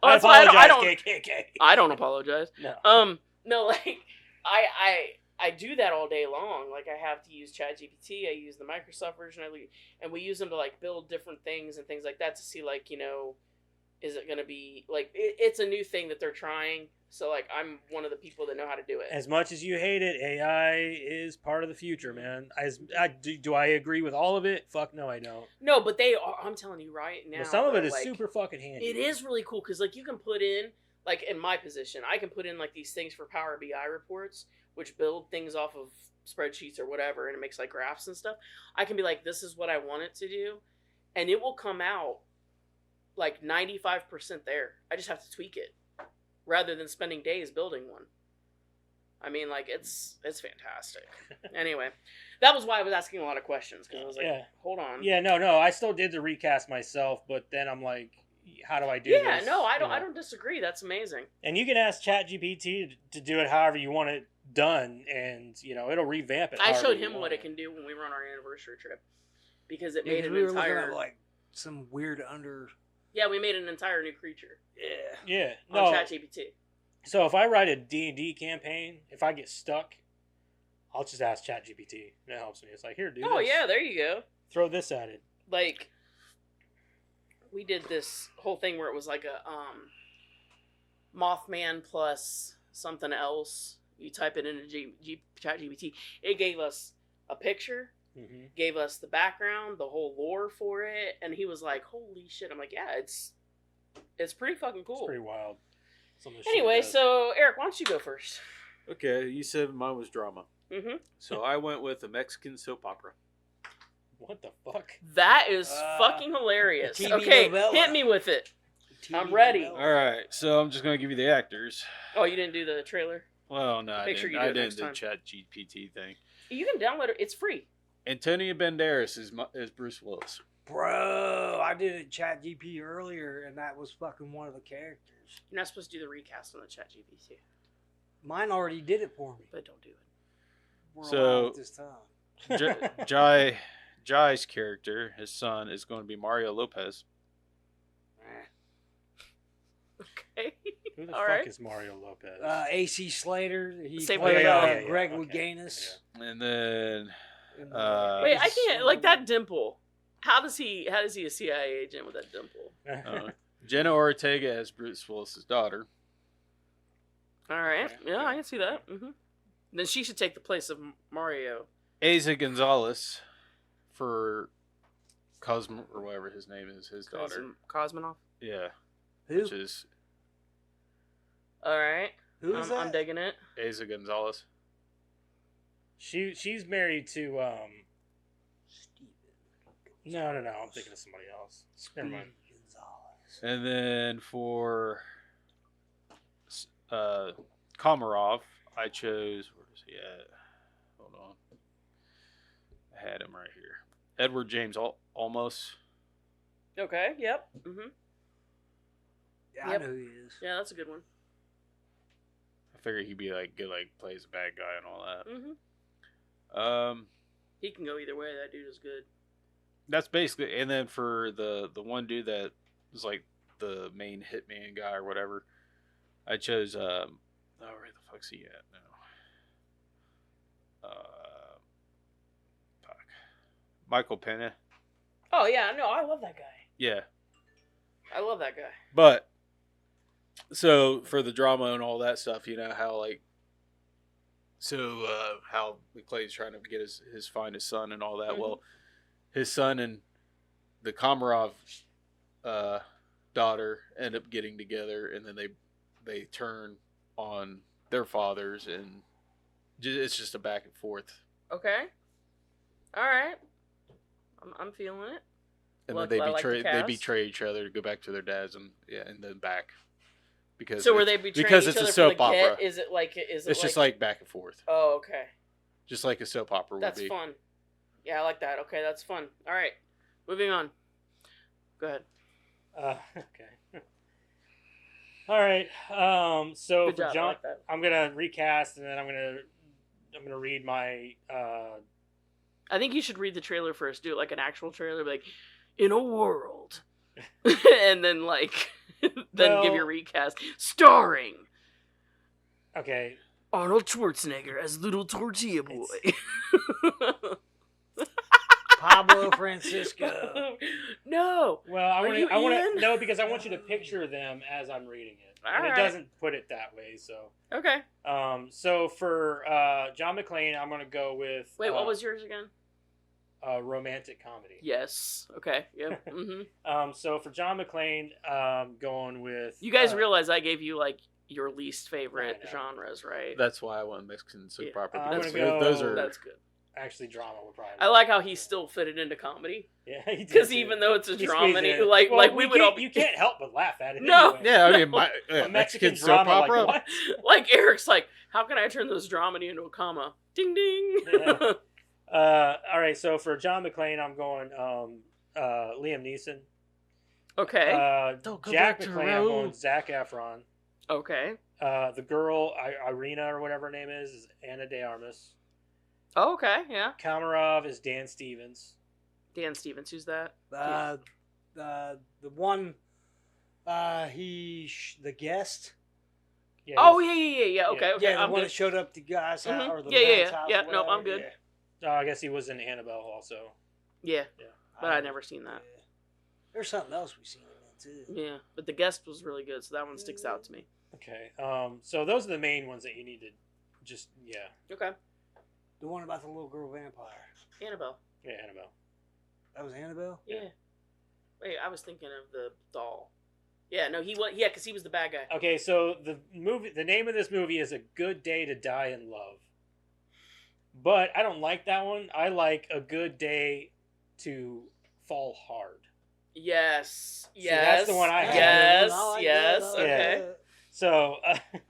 Oh, I that's why apologize, I don't. KKK. I don't apologize. No. No, like I do that all day long. Like I have to use ChatGPT. I use the Microsoft version. And we use them to like build different things and things like that to see like is it gonna be like it's a new thing that they're trying. So like I'm one of the people that know how to do it. As much as you hate it, AI is part of the future, man. Do I agree with all of it? Fuck no, I don't. No, but they are. I'm telling you right now. But some of it is like, super fucking handy. It is really cool because like you can put in like in my position, I can put in like these things for Power BI reports, which build things off of spreadsheets or whatever, and it makes like graphs and stuff. I can be like, this is what I want it to do, and it will come out like 95% there. I just have to tweak it, rather than spending days building one. I mean, like it's fantastic. Anyway, that was why I was asking a lot of questions because I was like, hold on. Yeah, no, I still did the recast myself, but then I'm like, how do I do this? Yeah, no, I don't disagree. That's amazing. And you can ask ChatGPT to do it however you want it done, and it'll revamp it. I showed him what it can do when we were on our anniversary trip because it made an we were entire looking at like some weird under. Yeah, we made an entire new creature. Yeah. On No. ChatGPT. So if I write a D&D campaign, if I get stuck, I'll just ask ChatGPT. And it helps me. It's like, here, do this. Oh yeah, there you go. Throw this at it. Like, we did this whole thing where it was like a Mothman plus something else. You type it into ChatGPT. It gave us a picture, gave us the background, the whole lore for it, and he was like, "Holy shit!" I'm like, "Yeah, it's pretty fucking cool." It's pretty wild. Some of the shit Anyway, it does. so Eric, why don't you go first? Okay, you said mine was drama. Mm-hmm. So I went with a Mexican soap opera. What the fuck? That is fucking hilarious. TV Okay, novella. hit me with it. TV I'm ready. novella. All right, so I'm just going to give you the actors. Oh, you didn't do the trailer? Well, no, Make sure you do I it next didn't do time. the ChatGPT thing. You can download it. It's free. Antonio Banderas is Bruce Willis. Bro, I did it ChatGPT earlier, and that was fucking one of the characters. You're not supposed to do the recast on the ChatGPT, Mine already did it for me. but don't do it. We're So- alive this time. Jai's character, his son, is going to be Mario Lopez. Okay. Who the All fuck right. is Mario Lopez? AC Slater. He Same played way about Greg okay. Louganis. And then in Uh, Wait, I can't. Like that dimple. How does he a CIA agent with that dimple? Jenna Ortega as Bruce Willis's daughter. All right. Okay. Yeah, I can see that. Mm-hmm. Then she should take the place of Mario. Asa Gonzalez for Cosmo or whatever his name is, his daughter. Cosmonaut. Yeah. Who? Which is All right. Who is that? I'm digging it. Asa Gonzalez. She's married to No, I'm thinking of somebody else. Never mind. And then for Komarov, I chose. Where is he at? Hold on. I had him right here. Edward James Olmos. Okay. Yep. Mm-hmm. Yeah, Yep. I know who he is. Yeah, that's a good one. I figured he'd be like good, like plays a bad guy and all that. Mm-hmm. He can go either way. That dude is good. That's basically. And then for the one dude that was like the main hitman guy or whatever, I chose. Where the fuck's he at now? Fuck. Michael Pena. Oh yeah, no, I love that guy. Yeah. I love that guy. But so for the drama and all that stuff, you know how like how Clay's trying to get his find his son and all that. Mm-hmm. Well, his son and the Komarov daughter end up getting together, and then they turn on their fathers, and it's just a back and forth. Okay. All right. I'm feeling it. And Like- then I like the they cast. betray each other to go back to their dads, and then back because So were it's- they betraying because each it's other a soap for the opera. get? Is it like? It's just like back and forth, Oh, okay. just like a soap opera would That's be. fun. Yeah, I like that. Okay, that's fun. All right, moving on. Go ahead. Okay. All right. So Good for job. I John, like that. I'm gonna recast, and then I'm gonna read my. I think you should read the trailer first. Do it like an actual trailer, like in a world, and then like then give Well- your recast starring Okay. Arnold Schwarzenegger as Little Tortilla Boy. Pablo Francisco. No. Well, I Are you want Ian? to no, because I want you to picture them as I'm reading it, and All it right. doesn't put it that way. So, Okay. so for John McClane, I'm gonna go with. Wait, what was yours again? romantic comedy? Yes. Okay. Yep. Mm-hmm. So for John McClane, going with. You guys realize I gave you like your least favorite I know. genres, right? That's why I went Mexican soap Yeah. opera, I'm because gonna those go- are That's good. Actually, drama would probably. I like how he still fit it into comedy Yeah, he did because too. even though it's a He drama, squeezed and it he, in. like Well, we would all be, you can't help but laugh at it. No. anyway. yeah. I mean, A Mexican soap drama, opera. Like, what? like Eric's like, how can I turn this dramedy into a comma? Ding ding. Yeah. All right, so for John McClane, I'm going Liam Neeson. Okay. Don't go Jack back to McClane, I'm going Raoul. Zac Efron. Okay. The girl, Irina or whatever her name is Anna de Armas. Oh, okay. Yeah. Komarov is Dan Stevens. Dan Stevens. Who's that? The one, the guest. Yeah, Oh he's- yeah. Okay. Okay. Yeah, the I'm one good. that showed up to guys' house Mhm. or the Yeah, yeah, parents' yeah. house. Yeah, or nope, I'm whatever, good. yeah. I guess he was in Annabelle also. Yeah. Yeah. But I'd never seen that. Yeah. There's something else we've seen in that too. Yeah. But the guest was really good, so that one sticks out to me. Okay. So those are the main ones that you need to just Okay. The one about the little girl vampire. Annabelle. Yeah, Annabelle. That was Annabelle? Yeah. Wait, I was thinking of the doll. Yeah. No, he was. Yeah, because he was the bad guy. Okay, so the name of this movie is A Good Day to Die in Love. But I don't like that one. I like A Good Day to Fall Hard. Yes. See, Yes. that's the one I have. Yes. I like Yes. that, I like Okay. that. So,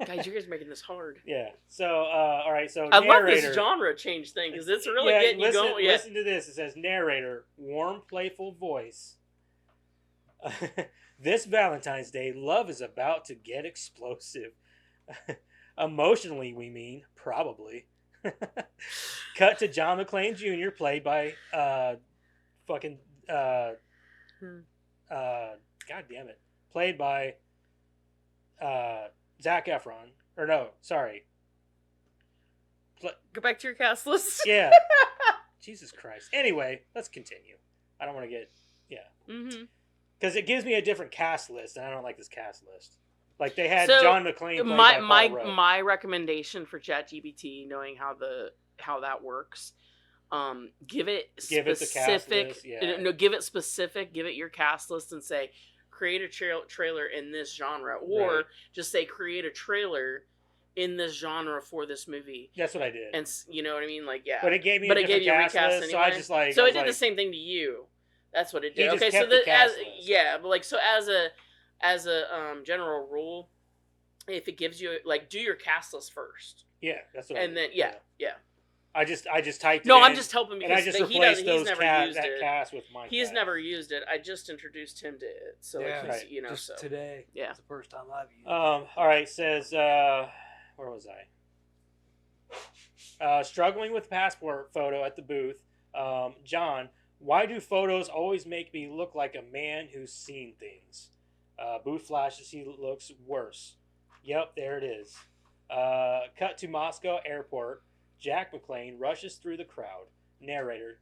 Guys, you guys are making this hard. yeah. So, all right. So, I love narrator. this genre change thing because it's really Yeah, getting listen, you going. Yeah. Listen to this. It says narrator, warm, playful voice. This Valentine's Day, love is about to get explosive. Emotionally, we mean, probably. Cut to John McClane Jr., played by God damn it. Played by Zac Efron. Or no, sorry. Go back to your cast list. Yeah. Jesus Christ. Anyway, let's continue. I don't want to get Mm-hmm. because it gives me a different cast list, and I don't like this cast list. Like they had So, John McClane played by Paul Rudd. My recommendation for ChatGPT, knowing how that works, give it Give it the cast specific. list, yeah. No, give it specific. Give it your cast list and say create a trailer in this genre, or Right. just say create a trailer in this genre for this movie. That's what I did. And you know what I mean, like yeah. But it gave me But a it gave different you a cast recast list, anyway. so I just like. So I it was did like, the same thing to you. That's what it He did. just Okay, kept so the cast list. yeah, but like so as a general rule, if it gives you like do your cast list first, Yeah, that's what. I and did. then yeah. I just typed. No, it I'm in, just helping and I because just he's replaced those never used that it. cast with my. He's cast. never used it. I just introduced him to it, so Yeah. like he's, Right. you know, Just so today. yeah. It's the first time I've used it. All right. Says where was I? Struggling with passport photo at the booth. John, why do photos always make me look like a man who's seen things? Booth flashes. He looks worse. Yep, there it is. Cut to Moscow airport. Jack McClane rushes through the crowd. Narrator: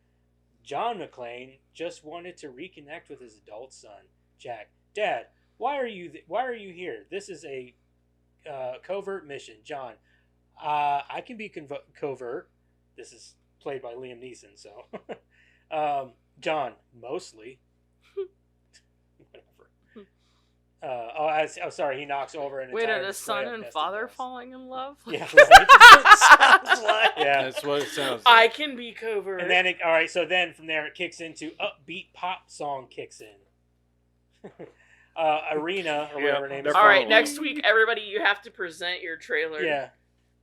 John McClane just wanted to reconnect with his adult son. Jack: Dad, why are you here? This is a covert mission. John: I can be covert. This is played by Liam Neeson. So, John: mostly. Whatever. Sorry. He knocks over and Wait, are the son and father falling in love? Yeah, Sounds right. like. Yeah. That's what it sounds I like. can be covert. And then all right. So then from there it kicks into upbeat pop song kicks in. Arena or whatever her name is. all right, following. next week, everybody, you have to present your trailer. Yeah,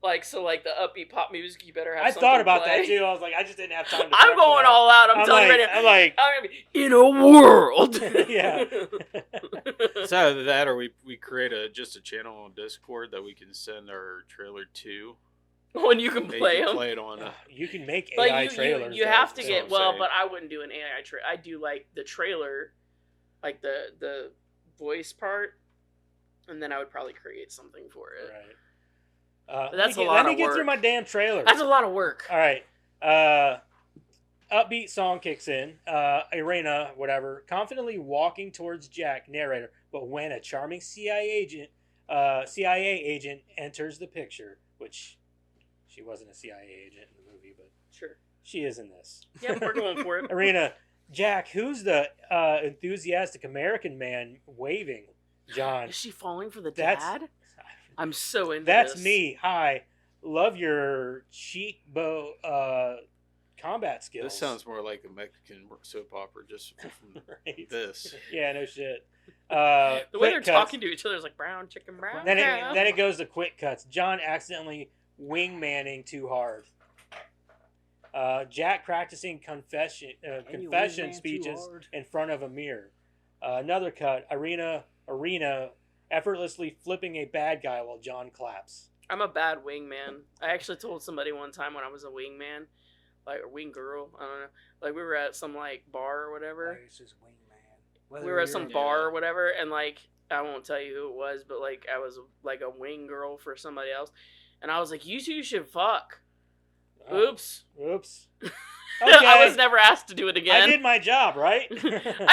Like so, like the upbeat pop music, you better have. I something thought about play. that too. I was like, I just didn't have time. To I'm prep for going that. all out. I'm telling like, you right now. I'm like, I'm gonna be in a world. Yeah. It's either that or we create just a channel on Discord that we can send our trailer to. When you can They play can them. play it on. you can make But AI trailers. you though, have to so- get I'm well, saying. but I wouldn't do an AI trailer. I do like the trailer, like the voice part, and then I would probably create something for it. Right. But that's a lot Let me of get work. through my damn trailer. That's a lot of work. All right. Upbeat song kicks in. Irena, whatever, confidently walking towards Jack, narrator. But when a charming CIA agent enters the picture, which she wasn't a CIA agent in the movie, but Sure. she is in this. Yeah, we're going for it. Irena, Jack, who's the enthusiastic American man waving? John, Is she falling for the That's- dad? I'm so into that's this. me. Hi, love your cheek bow combat skills. This sounds more like a Mexican soap opera just from Right. this. Yeah, no shit. The way they're quick cuts. talking to each other is like brown chicken, brown cow. Then it goes to quick cuts. John accidentally wingmanning too hard. Jack practicing confession wingman too speeches hard? in front of a mirror. Another cut. Arena effortlessly flipping a bad guy while John claps. I'm a bad wingman. I actually told somebody one time when I was a wingman, like a wing girl. I don't know. Like we were at some like bar or whatever. Like, it's just wingman. We were at some Yeah. bar or whatever, and like I won't tell you who it was, but like I was like a wing girl for somebody else, and I was like, "You two should fuck." Oh, Oops. Oops. I was never asked to do it I again. did my job, right? I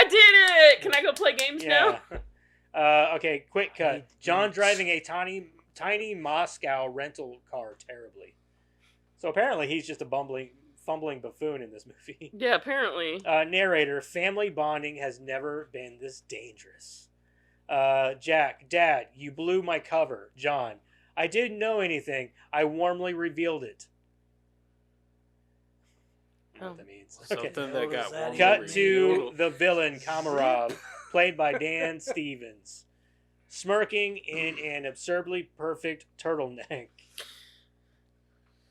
did it. Can I go play games now? Yeah. Okay, quick cut. Eight John beats. driving a tiny Moscow rental car terribly. So apparently he's just a fumbling buffoon in this movie. Yeah, apparently. Narrator, family bonding has never been this dangerous. Jack, Dad, you blew my cover. John, I didn't know anything. I warmly revealed it. I don't know what that means. Okay. Something What that was got that warmly Cut to revealed. the villain, Kamarov, played by Dan Stevens, smirking in an absurdly perfect turtleneck.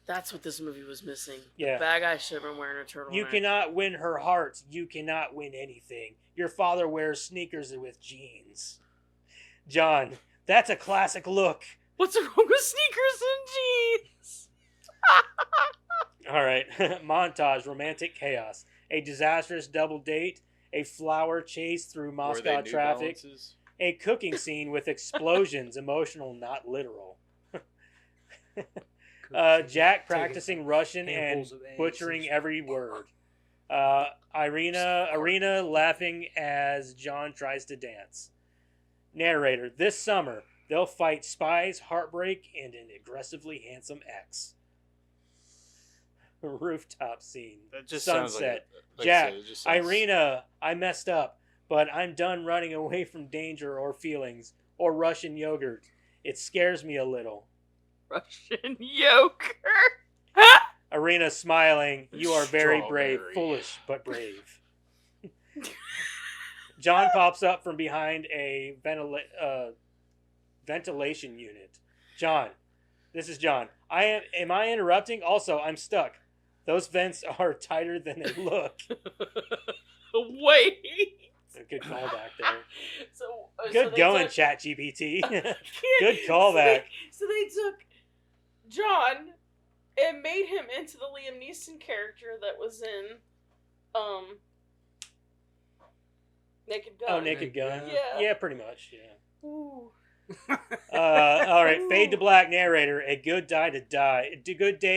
That's what this movie was missing. Yeah. The bad guy should have been wearing a turtleneck. You cannot win her heart. You cannot win anything. Your father wears sneakers with jeans. John, that's a classic look. What's wrong with sneakers and jeans? All right. Montage, romantic chaos. A disastrous double date. A flower chase through Were Moscow they New traffic. Balances? A cooking scene with explosions, emotional, not literal. Jack practicing Russian and handfuls of eggs butchering and- every word. Irina laughing as John tries to dance. Narrator, this summer, they'll fight spies, heartbreak, and an aggressively handsome ex. Rooftop scene. That just Sunset. sounds like Jack, it just sounds- Irina, I messed up, but I'm done running away from danger or feelings or Russian yogurt. It scares me a little. Russian yogurt. Irina smiling, you are very brave, Strawberry. foolish but brave. John pops up from behind a ventilation unit. John, this is John. Am I interrupting? Also, I'm stuck. Those vents are tighter than they look. Wait. Good callback there. So Good they going, took- ChatGPT. Good callback. So they took John and made him into the Liam Neeson character that was in Naked Gun. Oh, Naked Gun. Yeah. Yeah, pretty much. Yeah. Ooh. All right. Fade to black. Narrator. A good day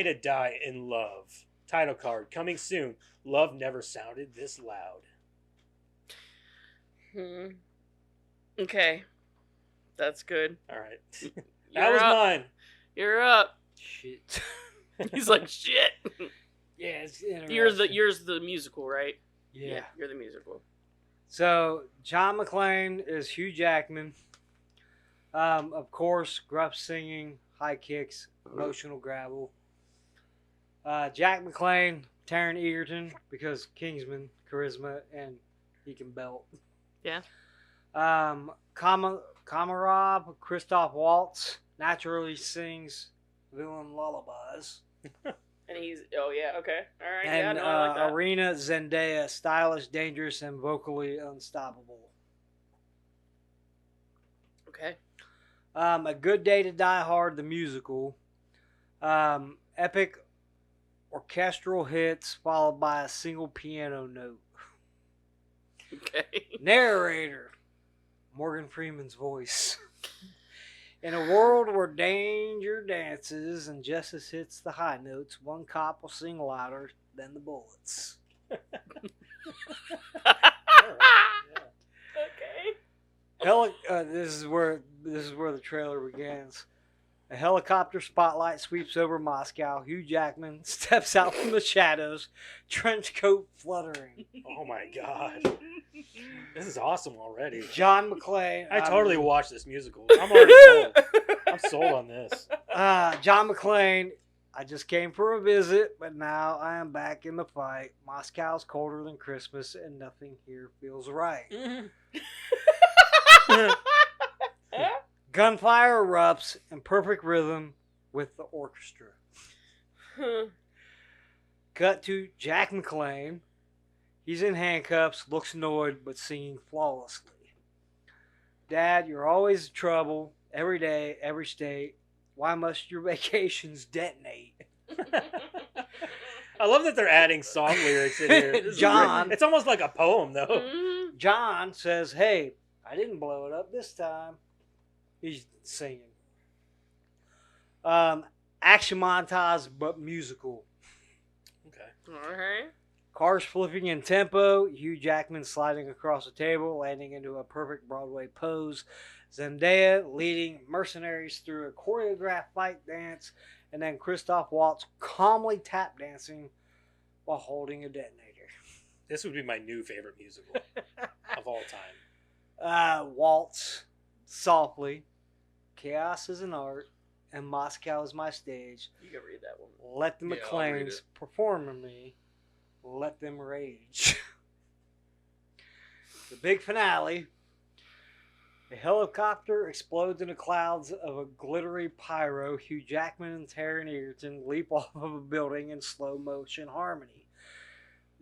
to die in love. Title card coming soon. Love never sounded this loud. Okay. That's good. All right. You're That was up. mine. You're up. Shit. He's like, shit. Yeah, it's interesting. Yours the musical, right? Yeah. You're the musical. So John McClane is Hugh Jackman. Of course, gruff singing, high kicks, emotional gravel. Jack McClane, Taron Egerton, because Kingsman, charisma, and he can belt. Yeah. Kamarov, Christoph Waltz, naturally sings villain lullabies. And he's okay. All right. And I like that. Irina Zendaya, stylish, dangerous, and vocally unstoppable. Okay. A Good Day to Die Hard, the musical. Epic orchestral hits followed by a single piano note. Okay. Narrator, Morgan Freeman's voice. In a world where danger dances and justice hits the high notes, one cop will sing louder than the bullets. Okay. This is where the trailer begins. A helicopter spotlight sweeps over Moscow. Hugh Jackman steps out from the shadows, trench coat fluttering. Oh my god. This is awesome already. John McClane. I totally watched this musical. I'm already sold. I'm sold on this. John McClane. I just came for a visit, but now I am back in the fight. Moscow's colder than Christmas, and nothing here feels right. Gunfire erupts in perfect rhythm with the orchestra. Cut to Jack McClane. He's in handcuffs, looks annoyed, but singing flawlessly. Dad, you're always in trouble, every day, every state. Why must your vacations detonate? I love that they're adding song lyrics in here. This is John. great. It's almost like a poem, though. Mhm. John says, hey, I didn't blow it up this time. He's singing. Action montage, but musical. Okay. All right. Cars flipping in tempo, Hugh Jackman sliding across the table, landing into a perfect Broadway pose. Zendaya leading mercenaries through a choreographed fight dance, and then Christoph Waltz calmly tap dancing while holding a detonator. This would be my new favorite musical of all time. Waltz softly, chaos is an art, and Moscow is my stage. You can read that one. Let the Yeah, I'll read McClanes it. perform in me. Let them rage. The big finale. The helicopter explodes into clouds of a glittery pyro. Hugh Jackman and Taron Egerton leap off of a building in slow motion harmony.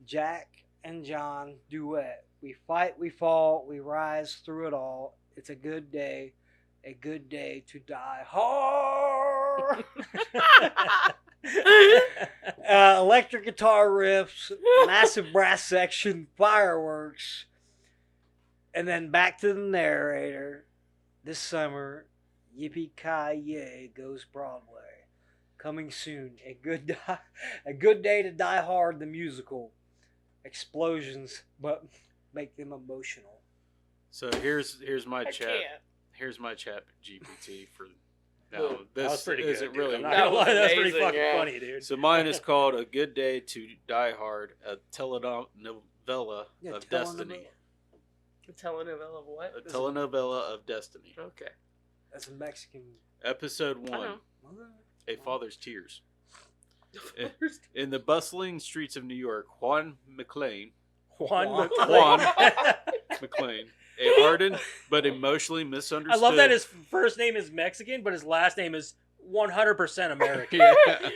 Jack and John duet. We fight, we fall, we rise through it all. It's a good day to die hard. Electric guitar riffs, massive brass section, fireworks, and then back to the narrator. This summer, Yippee-Ki-Yay goes Broadway. Coming soon, a good day to die hard, the musical. explosions, but make them emotional. So here's my I chat. can't. Here's my chat GPT for. Boom. No, That this was pretty good. isn't Dude. really. I'm not That gonna was lie, that's pretty amazing, fucking yeah. funny, dude. So mine is called "A Good Day to Die Hard," a telenovela of destiny. A telenovela of what? A telenovela of destiny. Okay. That's a Mexican. Episode I 1: know. A Father's Tears. In the bustling streets of New York, Juan McClane, Juan Juan McClane. McClane, a hardened but emotionally I misunderstood. love that his first name is Mexican, but his last name is 100% American. Yeah.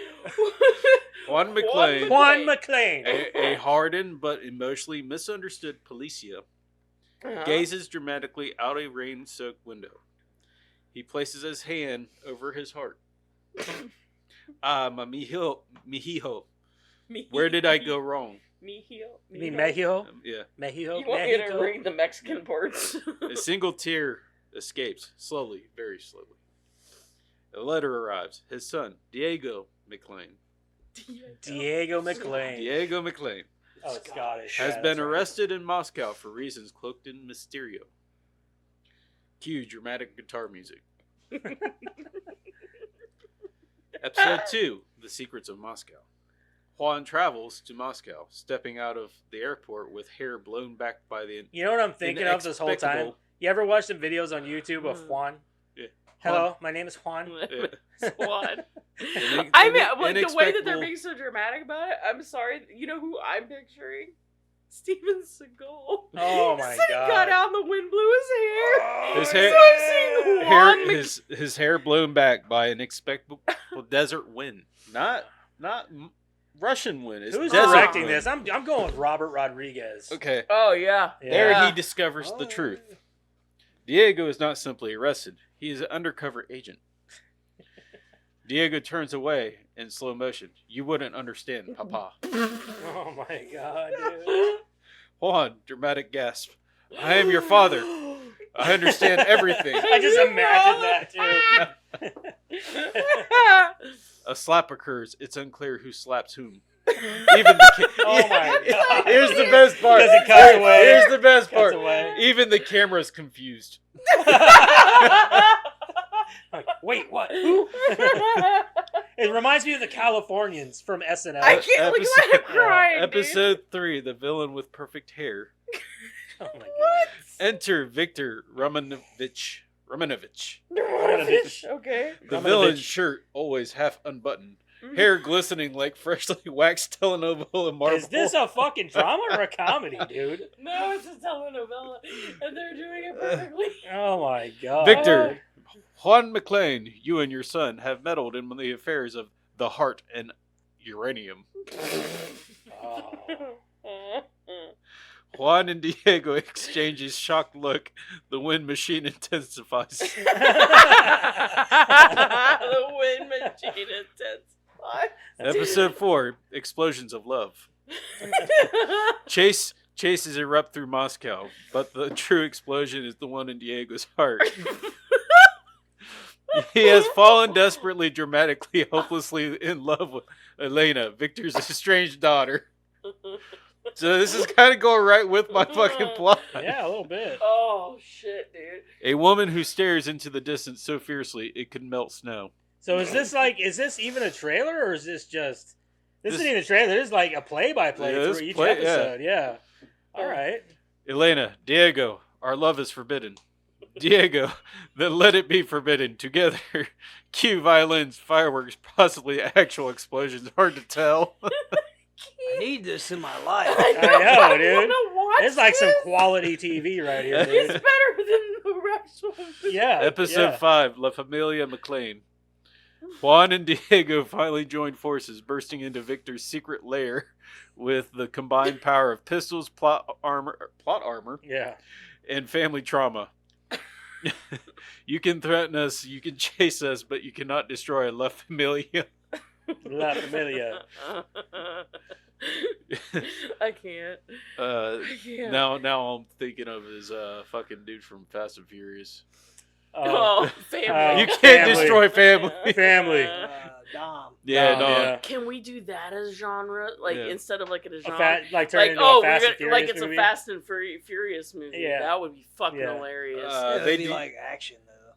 Juan McClane, Juan McClane. a hardened but emotionally misunderstood policia, gazes dramatically out a rain-soaked window. He places his hand over his heart. Mijo, where did I go wrong? Mejio. You mean Mexico? Yeah. Mexico? You want me to Mexico? read the Mexican parts? A single tear escapes, slowly, very slowly. A letter arrives. His son, Diego McClane. Diego McClane. Diego McClane Oh, it's Scottish. has Yeah, been that's right. arrested in Moscow for reasons cloaked in mysterio. Cue dramatic guitar music. Episode 2, The Secrets of Moscow. Juan travels to Moscow, stepping out of the airport with hair blown back by the... You know what I'm thinking of this whole time? inexplicable- You ever watch some videos on YouTube of Juan? Yeah. Hello, my name is Juan. Squad. Inex- I mean, like the way that they're inexplicable- being so dramatic about it, I'm sorry. You know who I'm picturing? Steven Seagal. Oh my So he God. got out and the wind blew his hair. His So hair- I'm seeing Juan his hair blown back by an inexplicable desert wind. Not Russian wind. It's Who's desert directing wind. this? I'm going with Robert Rodriguez. Okay. Oh yeah. There Yeah. he discovers the truth. Diego is not simply arrested. He is an undercover agent. Diego turns away in slow motion. You wouldn't understand, Papa. Oh my God, dude. Juan, dramatic gasp. I am your father. I understand everything. I just imagine that too. A slap occurs. It's unclear who slaps whom. Even the Oh my God. Here's the best part. Because it cuts away. Here's the best Cuts part. away. Even the camera's confused. Like, wait, what? Who? It reminds me of the Californians from SNL. I can't look at him crying. dude. Episode 3, the villain with perfect hair. Oh my God. Enter Victor Romanovich. Romanovich. Okay. The Romanovich. villain's shirt always half unbuttoned. Hair glistening like freshly waxed telenovela marble. Is this a fucking drama or a comedy, dude? No, it's a telenovela, and they're doing it perfectly. Oh my God. Victor, Juan McClane, you and your son have meddled in the affairs of the heart and uranium. Oh. Juan and Diego exchange a shocked look. The wind machine intensifies. The wind machine intensifies. Episode 4, Explosions of Love. Chases erupt through Moscow, but the true explosion is the one in Diego's heart. He has fallen desperately, dramatically, hopelessly in love with Elena, Victor's estranged daughter. So this is kind of going right with my fucking plot. Yeah, a little bit. Oh shit, dude. A woman who stares into the distance so fiercely it could melt snow. So is this even a trailer or is this just... This This- isn't even a trailer. This is like a play-by-play Yeah, this through each play- episode. Yeah. All right. Elena, Diego, our love is forbidden. Diego, then let it be forbidden. Together, cue violins, fireworks, possibly actual explosions. Hard to tell. I need this in my life. I know, dude. wanna watch It's like some this. quality TV right here, It's dude. better than the actual movie. Yeah. Episode 5, La Familia McClane. Juan and Diego finally join forces, bursting into Victor's secret lair with the combined power of pistols, plot armor, Yeah. and family trauma. You can threaten us, you can chase us, but you cannot destroy La Familia. La Familia. I can't. I can't. Now I'm thinking of his fucking dude from Fast and Furious. Oh, family. You can't family. destroy family. Family. Dom. Yeah, Dom, no. yeah. Can we do that as genre? Like Yeah. instead of like a A genre, like turn like into a Fast and like Furious it's movie. a Fast and Furious movie. Yeah. That would be fucking Yeah. hilarious. That'd They be do- like action though.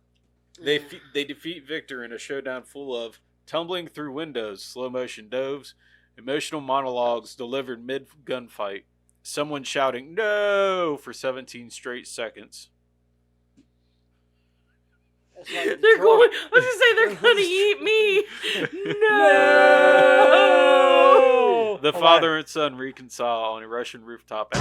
They defeat Victor in a showdown full of tumbling through windows, slow motion doves, emotional monologues delivered mid gunfight, someone shouting "No" for 17 straight seconds. That's like They're Detroit. going. I was gonna say they're gonna eat me. No. The Hold father and son reconcile on a Russian rooftop.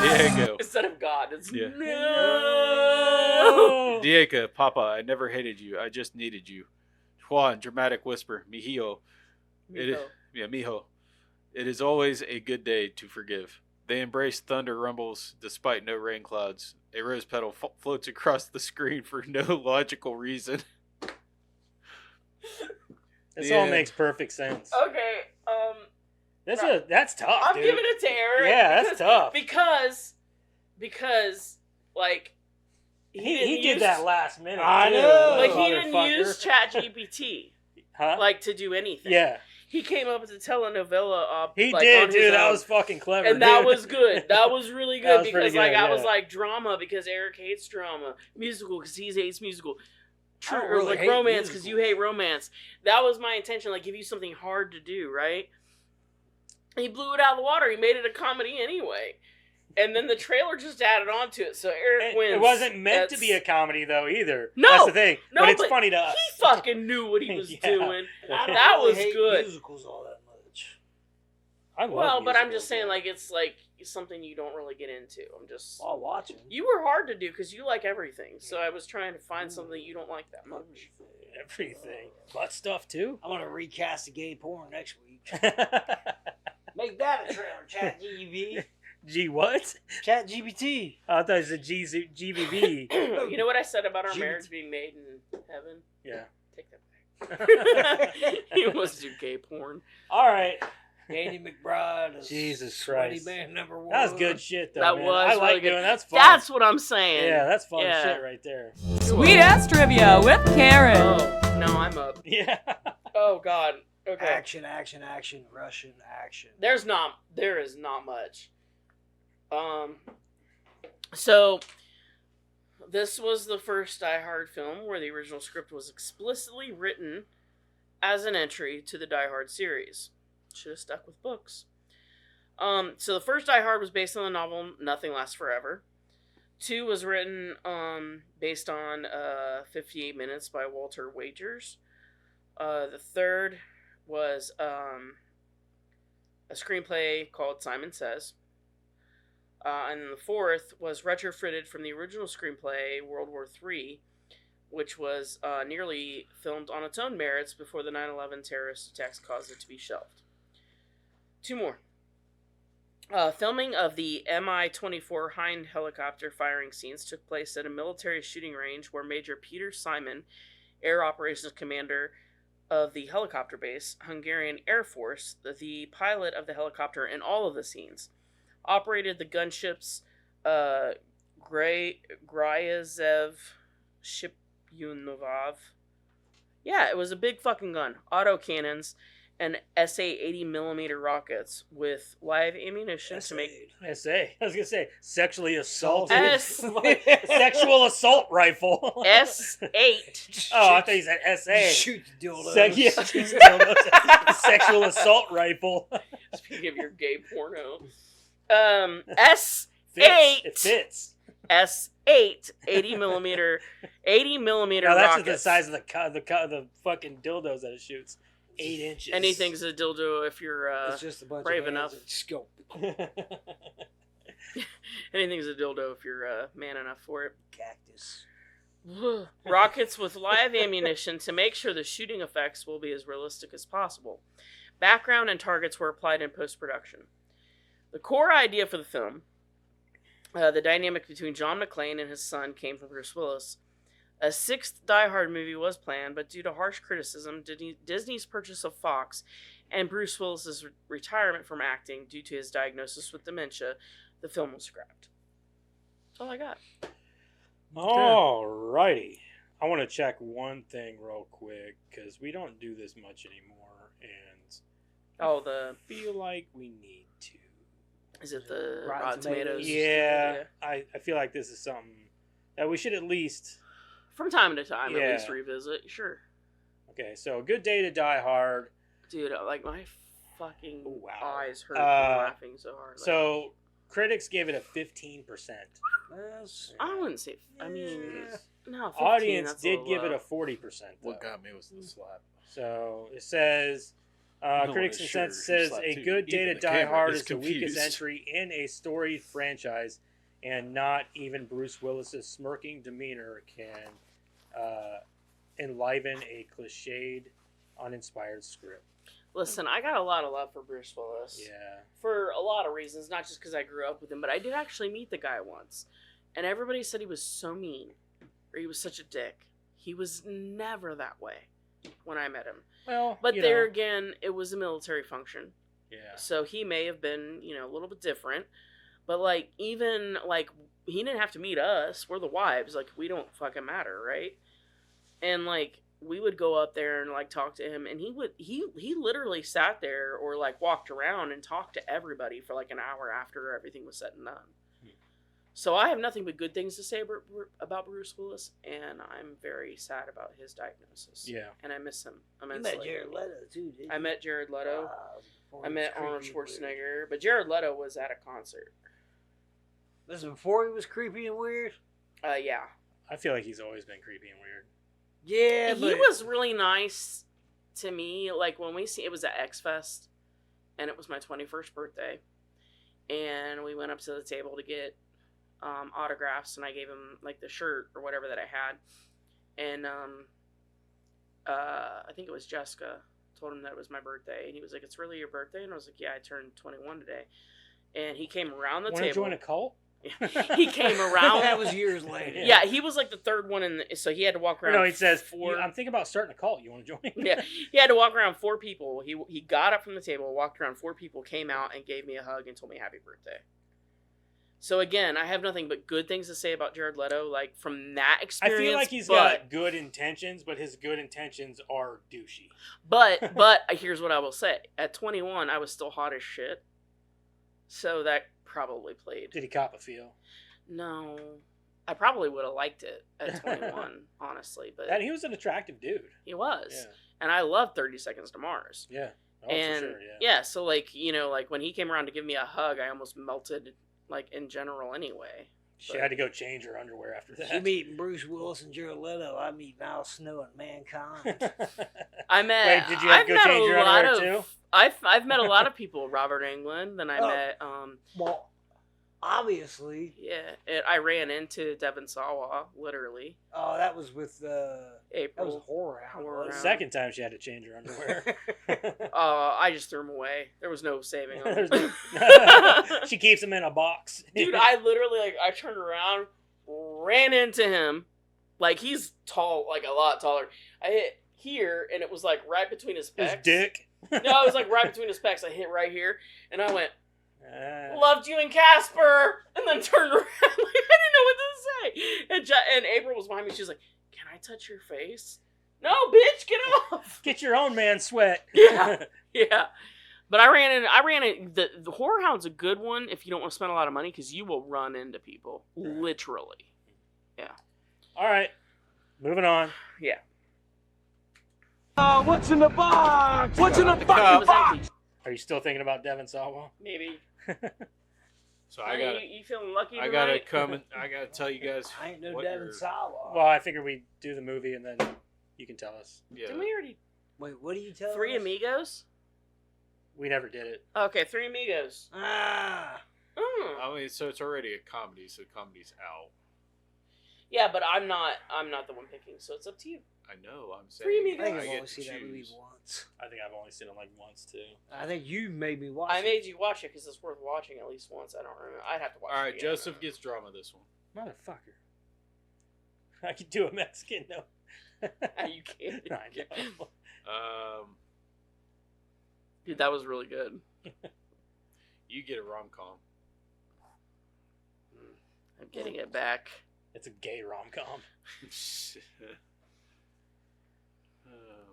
Diego. Instead of God, it's Yeah. no. Diego, Papa, I never hated you. I just needed you. Juan, dramatic whisper. Mijo. Mijo. It is always a good day to forgive. They embrace thunder rumbles despite no rain clouds. A rose petal floats across the screen for no logical reason. This Yeah. all makes perfect sense. Okay. That's tough, I'm dude. giving it to Eric. Yeah, that's tough. Because like He didn't did use- that last minute. I too, know. Like he didn't motherfucker. use ChatGPT Huh? like to do anything. Yeah, He came up with a telenovela. he like, did, on his dude. That own. was fucking clever. And that dude. was good. That was really That good was pretty because like good, I was yeah. like drama because Eric hates drama, musical because he hates musical, I don't or really like hate romance because musical. you hate romance. That was my intention. Like give you something hard to do, right? He blew it out of the water. He made it a comedy anyway, and then the trailer just added on to it. So Eric wins. It wasn't meant to That's- be a comedy though either. No, that's the thing. no, but it's but funny to us. He fucking knew what he was Yeah. doing. I don't That really was hate good. musicals all that much. I love Well, but I'm musicals, just saying, yeah. like it's like something you don't really get into. I'm just. I'll watch them. You were hard to do because you like everything. So I was trying to find something you don't like that much. Everything. Butt stuff too. I'm gonna recast the gay porn next week. Make that a trailer, Chat GBT. G what? Chat GBT. I thought it was a GBV. You know what I said about our Gee, marriage being made in heaven? Yeah. Take that back. He wants to do gay porn. All right. Danny McBride. Is Jesus sweaty Christ. man number one. That was good shit though. That man. was I like really good. doing that's fun. That's what I'm saying. Yeah, that's fun Yeah. shit right there. Sweet ass trivia with Karen. Oh, no, I'm up. Yeah. Oh, God. Okay. Action, Russian action. There is not much. So this was the first Die Hard film where the original script was explicitly written as an entry to the Die Hard series. Should have stuck with books. So the first Die Hard was based on the novel Nothing Lasts Forever. 2 was written based on 58 Minutes by Walter Wagers. The third was a screenplay called Simon Says. And then the fourth was retrofitted from the original screenplay, World War III, which was nearly filmed on its own merits before the 9/11 terrorist attacks caused it to be shelved. 2 more. Filming of the Mi-24 Hind helicopter firing scenes took place at a military shooting range where Major Peter Simon, Air Operations Commander of the helicopter base, Hungarian Air Force, the pilot of the helicopter in all of the scenes, operated the gunships Gryazev Shipyunov. Yeah, it was a big fucking gun. Autocannons and SA 80mm rockets with live ammunition to make SA. I was gonna say sexually assaulted. Sexual assault rifle. S8. Oh, I thought you said SA. Shoot the dildos. Sexual assault rifle. Speaking of your gay porno. S8. It fits. S8 80mm Now that's rockets. the size of the fuking dildos that it shoots. 8 inches. Anything's a dildo if you're It's just a bunch brave of enough. hands that scope. anything's a dildo if you're man enough for it. Cactus. Rockets with live ammunition to make sure the shooting effects will be as realistic as possible. Background and targets were applied in post-production. The core idea for the film, the dynamic between John McClane and his son, came from Bruce Willis. A 6th Die Hard movie was planned, but due to harsh criticism, Disney's purchase of Fox, and Bruce Willis's retirement from acting due to his diagnosis with dementia, the film was scrapped. That's all I got. Alrighty. I want to check one thing real quick because we don't do this much anymore, and Oh, feel like we need to. is it the Rotten Rotten Tomatoes? Tomatoes? Yeah, I feel like this is something that we should at least. From time to time, Yeah. at least revisit. Sure. Okay, so Good Day to Die Hard. Dude, like my fucking Wow. eyes hurt from laughing so hard. So critics gave it a 15%. I wouldn't say. I mean, no. 15, Audience that's did little give it low. a 40%. What though. got me was the slap. So it says, No Critics one is Consensus sure who says slapped A who. Good Day Even to the Die camera Hard is is the weakest confused. entry in a storied franchise, and not even Bruce Willis's smirking demeanor can enliven a cliched, uninspired script. Listen, I got a lot of love for Bruce Willis. Yeah. For a lot of reasons, not just because I grew up with him, but I did actually meet the guy once. And everybody said he was so mean, or he was such a dick. He was never that way when I met him. Well, But you there know, again, it was a military function. yeah. So he may have been, a little bit different. But, like, even, like, he didn't have to meet us. We're the wives. Like, we don't fucking matter, right? And, like, we would go up there and, like, talk to him. And he literally sat there or, like, walked around and talked to everybody for, like, an hour after everything was said and done. So I have nothing but good things to say about Bruce Willis. And I'm very sad about his diagnosis. Yeah. And I miss him You immensely. met Jared Leto too, didn't you? I met Jared Leto. Before I he met was Arnold creepy and weird. Schwarzenegger, but Jared Leto was at a concert. This is before he was creepy and weird. Yeah. I feel like he's always been creepy and weird. Yeah, He but was really nice to me. Like when it was at X Fest, and it was my 21st birthday, and we went up to the table to get autographs, and I gave him like the shirt or whatever that I had, and I think it was Jessica told him that it was my birthday, and he was like, "It's really your birthday?" And I was like, "Yeah, I turned 21 today." And he came around the Want to table. join a cult? He came around. that was years later. Yeah, he was like the third one so he had to walk around. No, he says, four. I'm thinking about starting a cult. You want to join? Yeah, he had to walk around 4 people. He got up from the table, walked around 4 people, came out and gave me a hug and told me happy birthday. So again, I have nothing but good things to say about Jared Leto. Like from that I experience, feel like he's but, got good intentions, but his good intentions are douchey. But here's what I will say: at 21, I was still hot as shit. So that probably played. Did he cop a feel? No, I probably would have liked it at 21, honestly. But And he was an attractive dude. he was, Yeah. and I love 30 Seconds to Mars. Yeah. Oh, and for sure, yeah. so like like when he came around to give me a hug, I almost melted, like in general anyway. She had to go change her underwear after that. You meeting Bruce Willis and Jared Leto. I meet Al Snow and Mankind. I met. Wait, did you have I've to go met change your a lot underwear of. too? I've met a lot of people. Robert Englund. Then I Oh. met. Well, obviously. I ran into Devin Sawa literally. Oh, that was with April. that was Horror Hound. Horror The Hound. second time she had to change her underwear. I just threw them away. There was no saving them. There's no- she keeps them in a box. Dude, I literally I turned around, ran into him, like he's tall, like a lot taller. I hit here, and it was like right between his pecs. His dick. No, it was like right between his pecs. I hit right here, and I went, Uh, "Loved you and Casper," and then turned around. Like, I didn't know what to say. And April was behind me. She was like, "Can I touch your face?" No, bitch, get off. Get your own man sweat. Yeah. Yeah. But I ran it. The Horror Hound's a good one if you don't want to spend a lot of money because you will run into people. Literally. All right. Moving on. Yeah. What's in the box? What's in the It fucking was box? empty. Are you still thinking about Devin Sawa? Maybe. So I got You feeling lucky I tonight? gotta come and I gotta tell you guys. I ain't no what Devin your- Sawa. Well, I figured we'd do the movie and then you can tell us. Yeah. Didn't we already... Wait, what do you tell Three us? Amigos? We never did it. Okay, Three Amigos. Ah. I mean, so it's already a comedy, so comedy's out. Yeah, but I'm not the one picking, so it's up to you. I know. I'm saying. Three I Amigos. think I I've get only to seen that movie choose. once. I think I've only seen it like once too. I think you made me watch I it. made you watch it because it's worth watching at least once. I don't remember. I'd have to watch All it right, again. Joseph gets drama this one. Motherfucker. I could do a Mexican though. You can't. I know. Dude, that was really good. You get a rom com. I'm getting it back. It's a gay rom-com.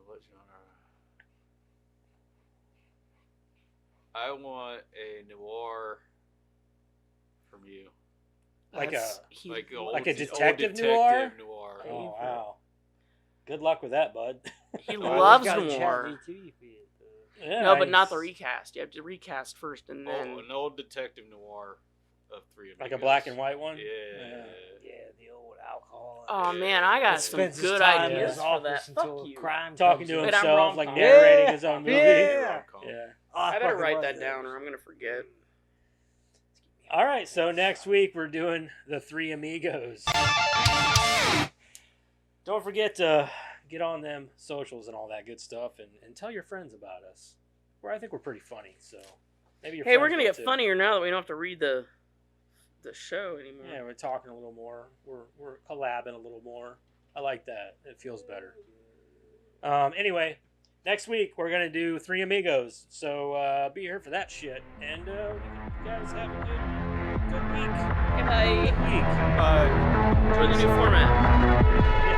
What genre? I want a noir from you. Like Like a detective noir? noir. Oh, wow. Good luck with that, bud. He Well, loves got noir. ChatGPT for it, though. Yeah, No, but not the he's- recast. You have to recast first and then. Oh, an old detective noir of Three Amigos. Like a black and white one? Yeah. Yeah, the old alcohol. Oh man, I got some Spends his good time in ideas his for that. office until Fuck a you. crime Talking comes to in. But I'm himself, like rom-com. narrating his own movie. Yeah. Yeah. Oh, I better fucking write love that those. down or I'm gonna forget. All right, so next week we're doing the Three Amigos. Don't forget to get on them socials and all that good stuff, and tell your friends about us. I think we're pretty funny, so maybe your Hey, we're friends gonna will get too. funnier now that we don't have to read the show anymore. Yeah, we're talking a little more. We're collabing a little more. I like that. It feels better. Anyway, next week we're gonna do Three Amigos, so be here for that shit. And you guys have a good week. Okay, bye. Week. Bye. Enjoy the new format.